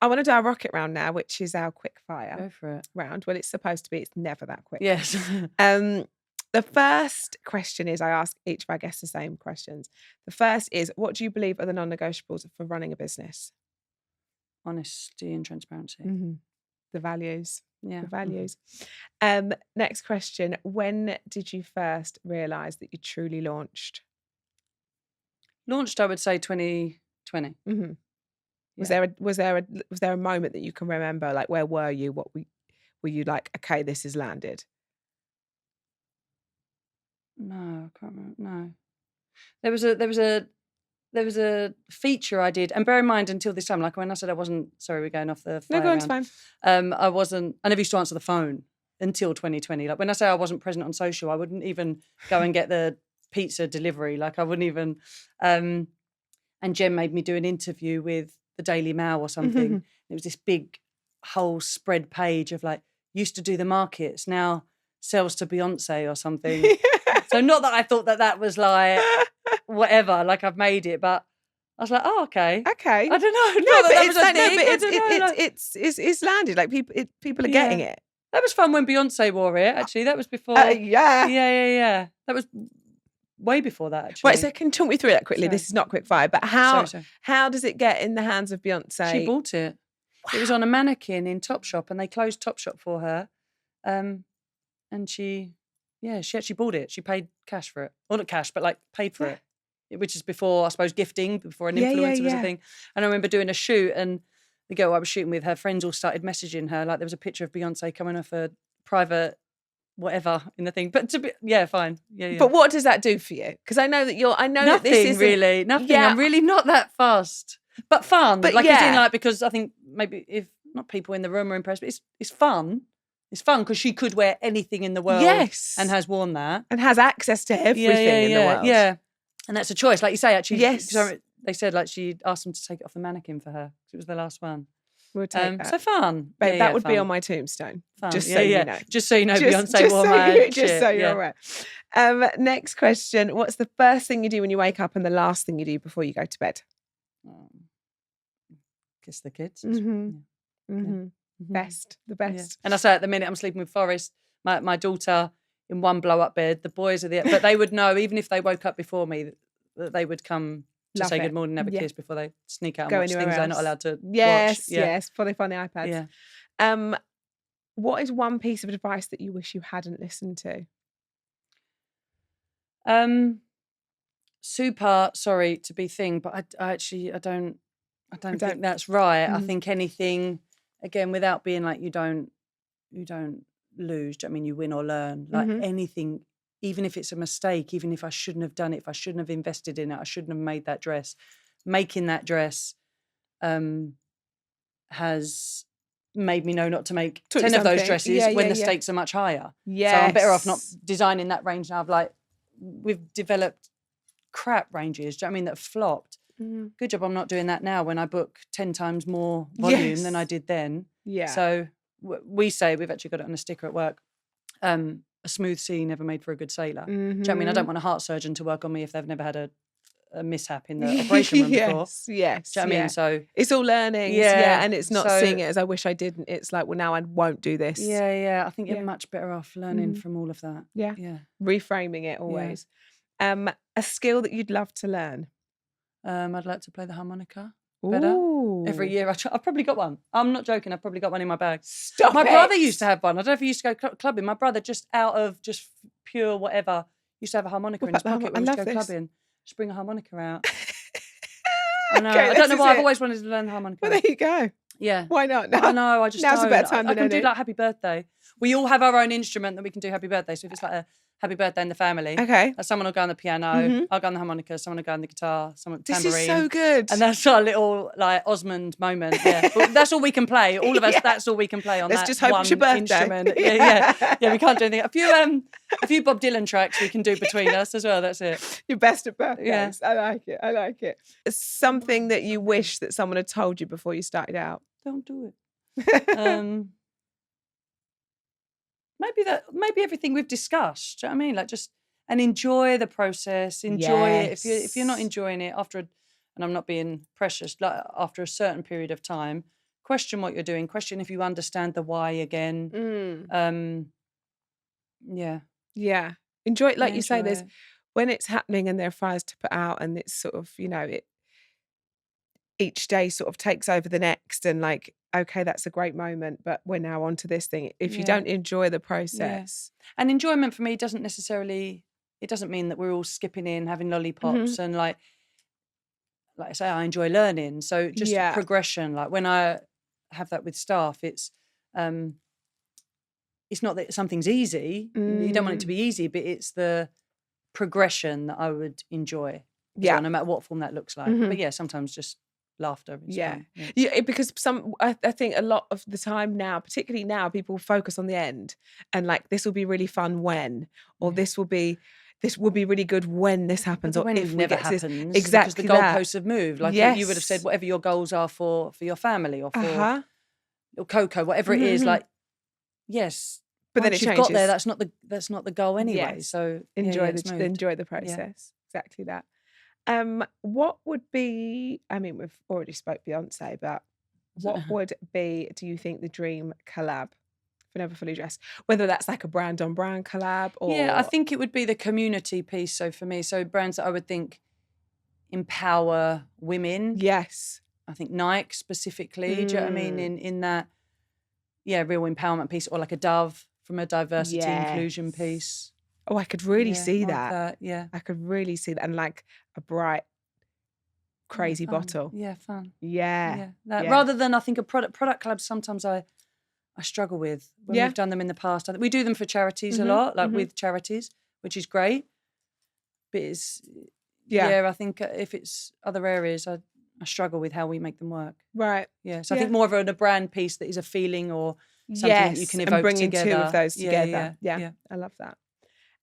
I want to do our rocket round now, which is our quick fire. Go for it. Round. Well, it's supposed to be. It's never that quick. Yes. The first question is, I ask each of our guests the same questions. The first is, what do you believe are the non-negotiables for running a business? Honesty and transparency. The values. Yeah. The values. Next question. When did you first realise that you truly launched? Launched, I would say 2020. Was there a moment that you can remember? Like, where were you? Were you like, okay, this has landed? No, I can't remember. No, there was a feature I did, and bear in mind, until this time, like when I said I wasn't. Sorry, we're going off the. No, go on, it's fine. I wasn't. I never used to answer the phone until 2020. Like when I say I wasn't present on social, I wouldn't even go and get the pizza delivery. Like I wouldn't even. And Jen made me do an interview with the Daily Mail or something. It was this big whole spread page of like, used to do the markets, now sells to Beyonce or something. So not that I thought that was like whatever, like I've made it, but I was like, oh, okay. Okay. I don't know. It's landed. Like people are getting it. That was fun when Beyonce wore it, actually. That was before. Yeah. That was way before that, actually. Right, so can you talk me through that quickly? Sorry. This is not quick fire, but how does it get in the hands of Beyonce? She bought it. Wow. It was on a mannequin in Topshop, and they closed Topshop for her. And she actually bought it. She paid cash for it. Well, not cash, but like paid for it. Which is before, I suppose, gifting, before an influencer was a thing. And I remember doing a shoot, and the girl I was shooting with, her friends all started messaging her. Like there was a picture of Beyonce coming off a private whatever in the thing. But fine. Yeah. But what does that do for you? Because I know that Nothing that this isn't really. Nothing. Yeah. I'm really not that fast. But fun. But like yeah. it's in like, because I think maybe if not people in the room are impressed, but it's fun. It's fun because she could wear anything in the world. Yes. And has worn that. And has access to everything in the world. Yeah. And that's a choice. Like you say, actually. Yes. So they said like she asked them to take it off the mannequin for her. It was the last one. We'll take that. So fun. Babe, that would be on my tombstone. Fun. Just so you know. Just so you know, Beyonce wore my Just so you're aware. Next question. What's the first thing you do when you wake up and the last thing you do before you go to bed? Kiss the kids. The best. Yeah. And I say at the minute I'm sleeping with Forrest, my daughter in one blow-up bed. The boys are there. But they would know, even if they woke up before me, that they would come to say good morning and have a kiss before they sneak out and watch things they're not allowed to watch. Yes, before they find the iPads. Yeah. What is one piece of advice that you wish you hadn't listened to? Super sorry to be thing, but I don't think that's right. I think anything, again, without being like you don't lose. Do you know what I mean? You win or learn. Like anything, even if it's a mistake, even if I shouldn't have done it, if I shouldn't have invested in it, I shouldn't have made that dress. Making that dress has made me know not to make 10 of those dresses when the stakes are much higher. Yes. So I'm better off not designing that range now. We've developed crap ranges, do you know what I mean, that have flopped. Good job I'm not doing that now when I book 10 times more volume than I did then. Yeah. So we say, we've actually got it on a sticker at work, a smooth sea never made for a good sailor. Do you know what I mean? I don't want a heart surgeon to work on me if they've never had a mishap in the operation room before. Yes. Do you know what I mean? So it's all learning. And it's not seeing it as I wish I didn't. It's like, well, now I won't do this. I think you're much better off learning from all of that. Yeah. Reframing it always. A skill that you'd love to learn? I'd like to play the harmonica better. Every year I've probably got one. I'm not joking. I've probably got one in my bag. Stop my it. brother used to have one. I don't know if he used to go clubbing. My brother, just out of just pure whatever, used to have a harmonica in his pocket when we used to go clubbing. Just bring a harmonica out. I know. I don't know why. I've always wanted to learn the harmonica. Well, there you go. Yeah. Why not? I know. I just now's don't. a better time I than can do any. like happy birthday. We all have our own instrument that we can do happy birthday. So if it's like a happy birthday in the family, someone will go on the piano, I'll go on the harmonica, someone will go on the guitar, someone tambourine. This is so good. And that's our little like Osmond moment. Yeah. But that's all we can play. All of us, that's all we can play on Let's that just hope one it's your birthday. Instrument. Yeah, we can't do anything. A few Bob Dylan tracks we can do between us as well. That's it. You're best at birthdays. Yeah. I like it. It's something that you wish that someone had told you before you started out. Don't do it. Maybe everything we've discussed. Do you know what I mean? Like and enjoy the process. Enjoy it. If you're not enjoying it and I'm not being precious, like after a certain period of time, question what you're doing. Question if you understand the why again. Yeah. Enjoy it, like you say. There's when it's happening and there are fires to put out, and it's sort of each day sort of takes over the next, and like, okay, that's a great moment, but we're now on to this thing. If you don't enjoy the process. And enjoyment for me doesn't mean that we're all skipping in, having lollipops and like I say, I enjoy learning. So just progression. Like when I have that with staff, it's not that something's easy. You don't want it to be easy, but it's the progression that I would enjoy. Yeah. No matter what form that looks like. But sometimes just laughter. Yeah, because I think a lot of the time now, particularly now, people focus on the end and like, this will be really fun when, or this will be really good when this happens, or when if it never happens. Exactly, because the goalposts have moved. Like you would have said, whatever your goals are for your family or for your Coco, whatever it is. Like, yes, but then you've got there. That's not the goal anyway. Yes. So enjoy the process. Exactly that. What would be, I mean, we've already spoke Beyonce, but what would be, do you think, the dream collab for Never Fully Dressed? Whether that's like a brand on brand collab or... Yeah, I think it would be the community piece. So for me, brands that I would think empower women. Yes. I think Nike specifically, do you know what I mean? In that, real empowerment piece, or like a Dove from a diversity inclusion piece. Oh, I could really see like that. Yeah. I could really see that. And like a bright, crazy bottle. Yeah, fun. Yeah. Rather than, I think, a product collab, sometimes I I struggle with when we've done them in the past. We do them for charities a lot, like with charities, which is great. But it's, I think if it's other areas, I struggle with how we make them work. Right. Yeah. So I think more of a brand piece that is a feeling or something that you can evoke and bringing together. two of those together. Yeah. I love that.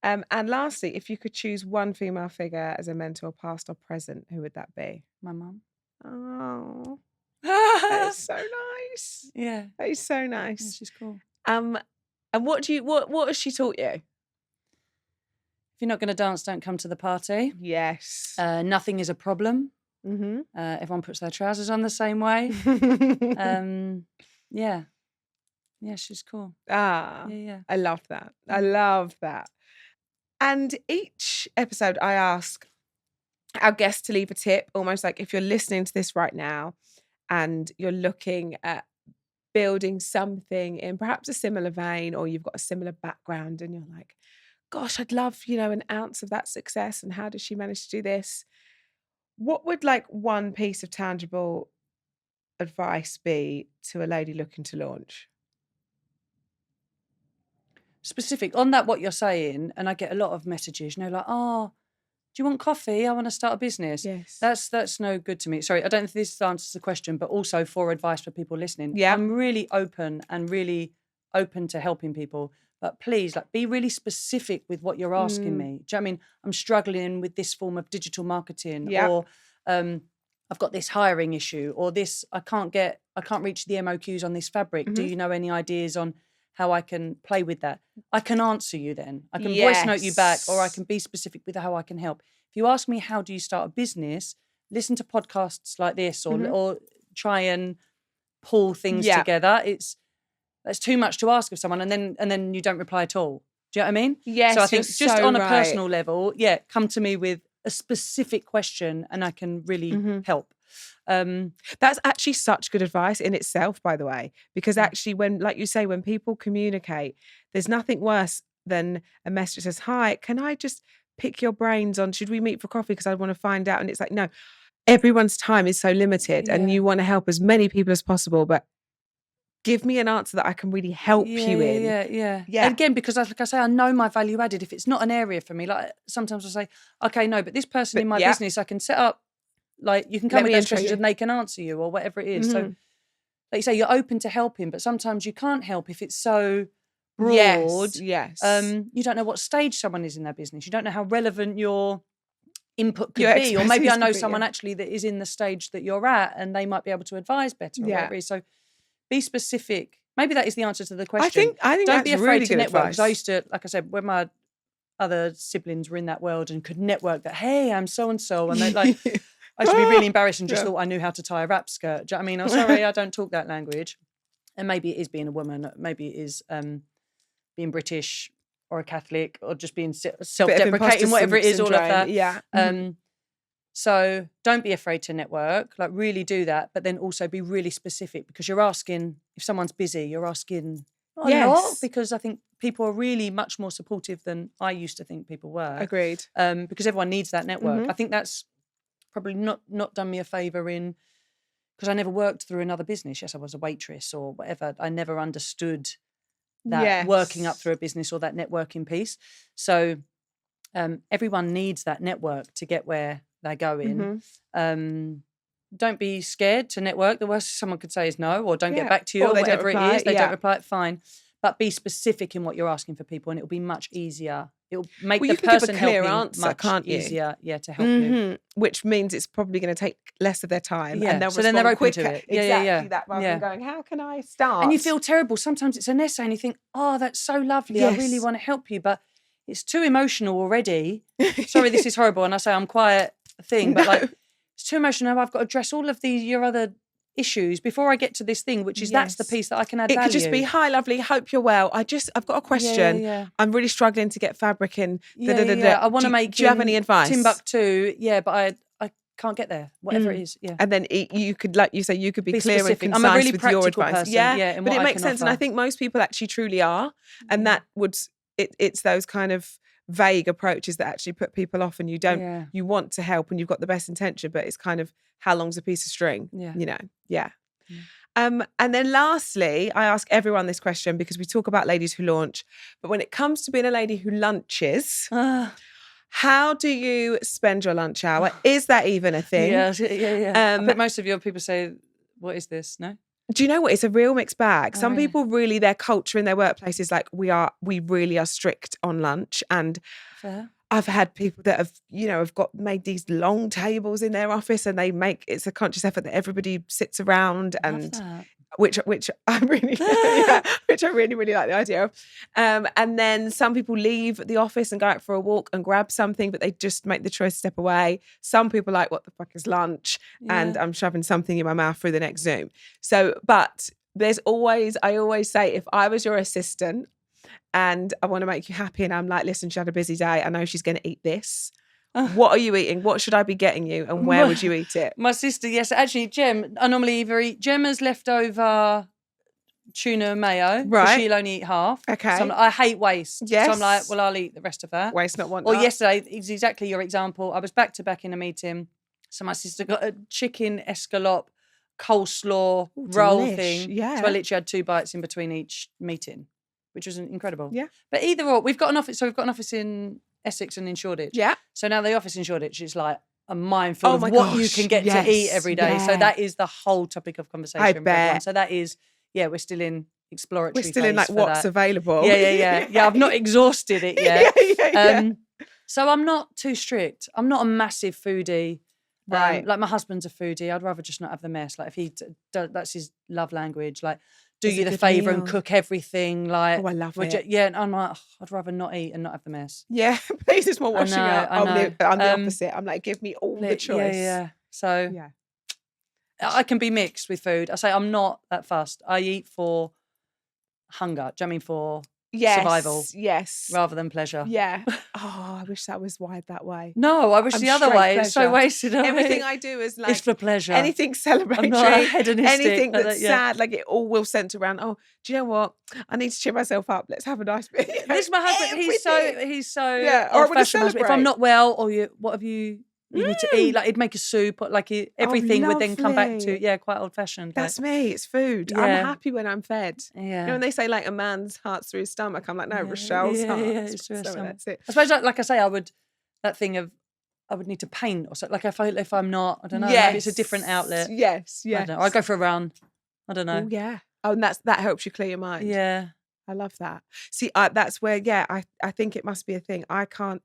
And lastly, if you could choose one female figure as a mentor, past or present, who would that be? My mum. Oh, that is so nice. Yeah. That is so nice. Yeah, she's cool. And what has she taught you? If you're not going to dance, don't come to the party. Yes. Nothing is a problem. Everyone puts their trousers on the same way. Yeah, she's cool. Yeah. I love that. I love that. And each episode I ask our guests to leave a tip, almost like if you're listening to this right now and you're looking at building something in perhaps a similar vein, or you've got a similar background and you're like, gosh, I'd love, an ounce of that success, and how does she manage to do this? What would like one piece of tangible advice be to a lady looking to launch? Specific on that, what you're saying, and I get a lot of messages, like, oh, do you want coffee? I want to start a business. Yes. That's no good to me. Sorry, I don't think this answers the question, but also for advice for people listening. Yeah. I'm really open to helping people, but please, be really specific with what you're asking me. Do you know what I mean? I'm struggling with this form of digital marketing, or I've got this hiring issue, or this, I can't reach the MOQs on this fabric. Do you know any ideas on how I can play with that? I can answer you then. I can voice note you back, or I can be specific with how I can help. If you ask me, how do you start a business? Listen to podcasts like this, or try and pull things together. That's too much to ask of someone, and then you don't reply at all. Do you know what I mean? Yes. So I think just on a personal level, come to me with a specific question and I can really help. That's actually such good advice in itself, by the way, because actually when, like you say, when people communicate, there's nothing worse than a message that says, hi, can I just pick your brains on, should we meet for coffee? Because I want to find out. And it's like, no, everyone's time is so limited and you want to help as many people as possible, but give me an answer that I can really help you in. Yeah. And again, because like I say, I know my value added. If it's not an area for me, like sometimes I say, okay, no, but this person in my business, I can set up, like you can come with those questions and they can answer you or whatever it is. So like you say, you're open to helping, but sometimes you can't help if it's so broad. Yes. You don't know what stage someone is in their business. You don't know how relevant your input could be. Or maybe I know someone actually that is in the stage that you're at and they might be able to advise better or whatever it is. So be specific. Maybe that is the answer to the question. I think don't be afraid really to network. Because I used to, like I said, when my other siblings were in that world and could network that, hey, I'm so-and-so. And they like, I used to be really embarrassed and just thought I knew how to tie a wrap skirt. Do you know what I mean? I'm sorry, I don't talk that language. And maybe it is being a woman. Maybe it is being British or a Catholic or just being self-deprecating, whatever it is, all of that. Yeah. So don't be afraid to network, like really do that, but then also be really specific because you're asking, if someone's busy, you're asking a lot, because I think people are really much more supportive than I used to think people were. Agreed. Because everyone needs that network. I think that's probably not done me a favour in, because I never worked through another business. Yes, I was a waitress or whatever. I never understood that working up through a business or that networking piece. So everyone needs that network to get where they're going. Don't be scared to network. The worst someone could say is no, or don't get back to you, or whatever it is. They don't reply, fine. But be specific in what you're asking for people, and it'll be much easier. It'll make the person helping much easier, to help you. Which means it's probably going to take less of their time, and they'll so then they're open quicker. to it. Exactly that, rather than going, how can I start? And you feel terrible. Sometimes it's an essay, and you think, oh, that's so lovely. I really want to help you, but it's too emotional already. Sorry, this is horrible, and I say I'm quiet thing, but like it's too emotional. I've got to address all of your other issues before I get to this thing, which is that's the piece that I can add value. It could just be, hi lovely, hope you're well, I've got a question. I'm really struggling to get fabric in. I want to make. Do you have any advice? Timbuktu, but I can't get there, whatever it is. And then you could, like you say, you could be clear specific. and concise I'm a really with your advice. Person, but it makes sense, and I think most people actually truly are, and that would it's those kind of vague approaches that actually put people off, and you don't you want to help and you've got the best intention, but it's kind of, how long's a piece of string, And then lastly, I ask everyone this question because we talk about ladies who launch, but when it comes to being a lady who lunches, how do you spend your lunch hour? Is that even a thing? Yeah. I bet most of your people say, what is this? No? Do you know what? It's a real mixed bag. Some people really, their culture in their workplace is like, we really are strict on lunch. And Fair. I've had people that have, have made these long tables in their office, and it's a conscious effort that everybody sits around, and which I really, which I really, really like the idea of. And then some people leave the office and go out for a walk and grab something, but they just make the choice to step away. Some people are like, what the fuck is lunch? And I'm shoving something in my mouth through the next Zoom. So, but I always say, if I was your assistant and I want to make you happy, and I'm like, listen, she had a busy day, I know she's going to eat this. What are you eating? What should I be getting you? And where would you eat it? My sister, yes. Actually, Gem, I normally either eat Gemma's leftover tuna and mayo. Right. She'll only eat half. Okay. So I hate waste. Yes. So I'm like, well, I'll eat the rest of that. Waste not want. Or yesterday, it's exactly your example. I was back to back in a meeting. So my sister got a chicken escalope, coleslaw, roll thing. Yeah. So I literally had 2 bites in between each meeting, which was incredible. Yeah. But either or, we've got an office. So we've got an office in Essex and in Shoreditch. Yeah. So now the office in Shoreditch is like a minefield of what you can get to eat every day. So that is the whole topic of conversation. I for bet. everyone. So that is, we're still in exploratory. We're still in like what's available. Yeah. I've not exhausted it yet. Yeah. So I'm not too strict. I'm not a massive foodie. Right. Like my husband's a foodie. I'd rather just not have the mess. Like if that's his love language. Like, do you the favour and cook everything. Like, I love it. Yeah, and I'm like, I'd rather not eat and not have the mess. Yeah, please, it's more washing up. I know. I'm the opposite. I'm like, give me all the choice. Yeah. So I can be mixed with food. I say I'm not that fussed. I eat for hunger. Do you know what I mean? For survival. Yes. Rather than pleasure. Yeah. Oh, I wish that was wired that way. No, I wish the other way. Pleasure. It's so wasted. Everything I do is like, it's for pleasure. Anything celebratory, anything that's sad, like it all will centre around, do you know what? I need to cheer myself up. Let's have a nice bit. This is my husband. He's so or I fashioned. If I'm not well, or what have you need to eat? Like he'd make a soup, like everything would then come back to quite old fashioned. That's me. It's food. I'm happy when I'm fed. Yeah. When they say like a man's heart's through his stomach, I'm like, no, Rochelle's heart. It's so that's it. I suppose, like I say, I would need to paint or something. Like if I'm not, I don't know. Maybe it's a different outlet. Yes. I don't know. I'd go for a run. I don't know. Oh yeah. Oh, and that helps you clear your mind. Yeah. I love that. See, that's where I think it must be a thing. I can't.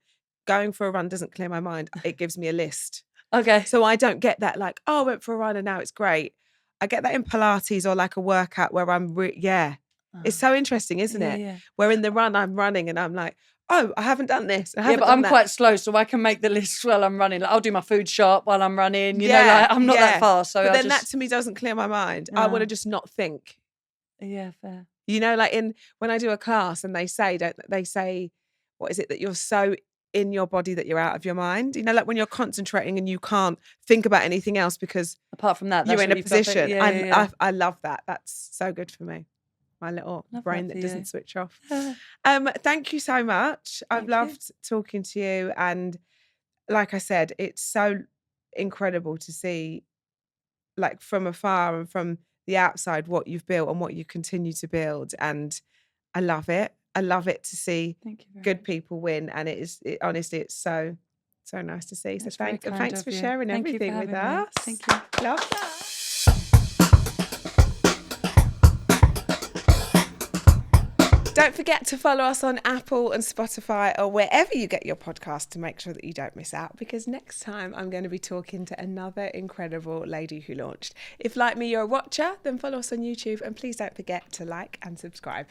Going for a run doesn't clear my mind. It gives me a list. Okay. So I don't get that like, I went for a run and now it's great. I get that in Pilates or like a workout where I'm, It's so interesting, isn't it? Yeah. Where in the run I'm running and I'm like, I haven't done this. But I'm quite slow, so I can make the list while I'm running. Like I'll do my food shop while I'm running. You know, like I'm not that fast. So but then that to me doesn't clear my mind. I want to just not think. Yeah, fair. You know, like when I do a class and they say, what is it that you're so in your body that you're out of your mind? You know, like when you're concentrating and you can't think about anything else because apart from that, you're in a position. I love that. That's so good for me. My little brain that doesn't switch off. Thank you so much. I've loved talking to you. And like I said, it's so incredible to see like from afar and from the outside what you've built and what you continue to build. And I love it. I love it to see good people win. And honestly, it's so nice to see. So thanks for sharing everything with us. Thank you. Love that. Don't forget to follow us on Apple and Spotify or wherever you get your podcast to make sure that you don't miss out, because next time I'm going to be talking to another incredible lady who launched. If, like me, you're a watcher, then follow us on YouTube and please don't forget to like and subscribe.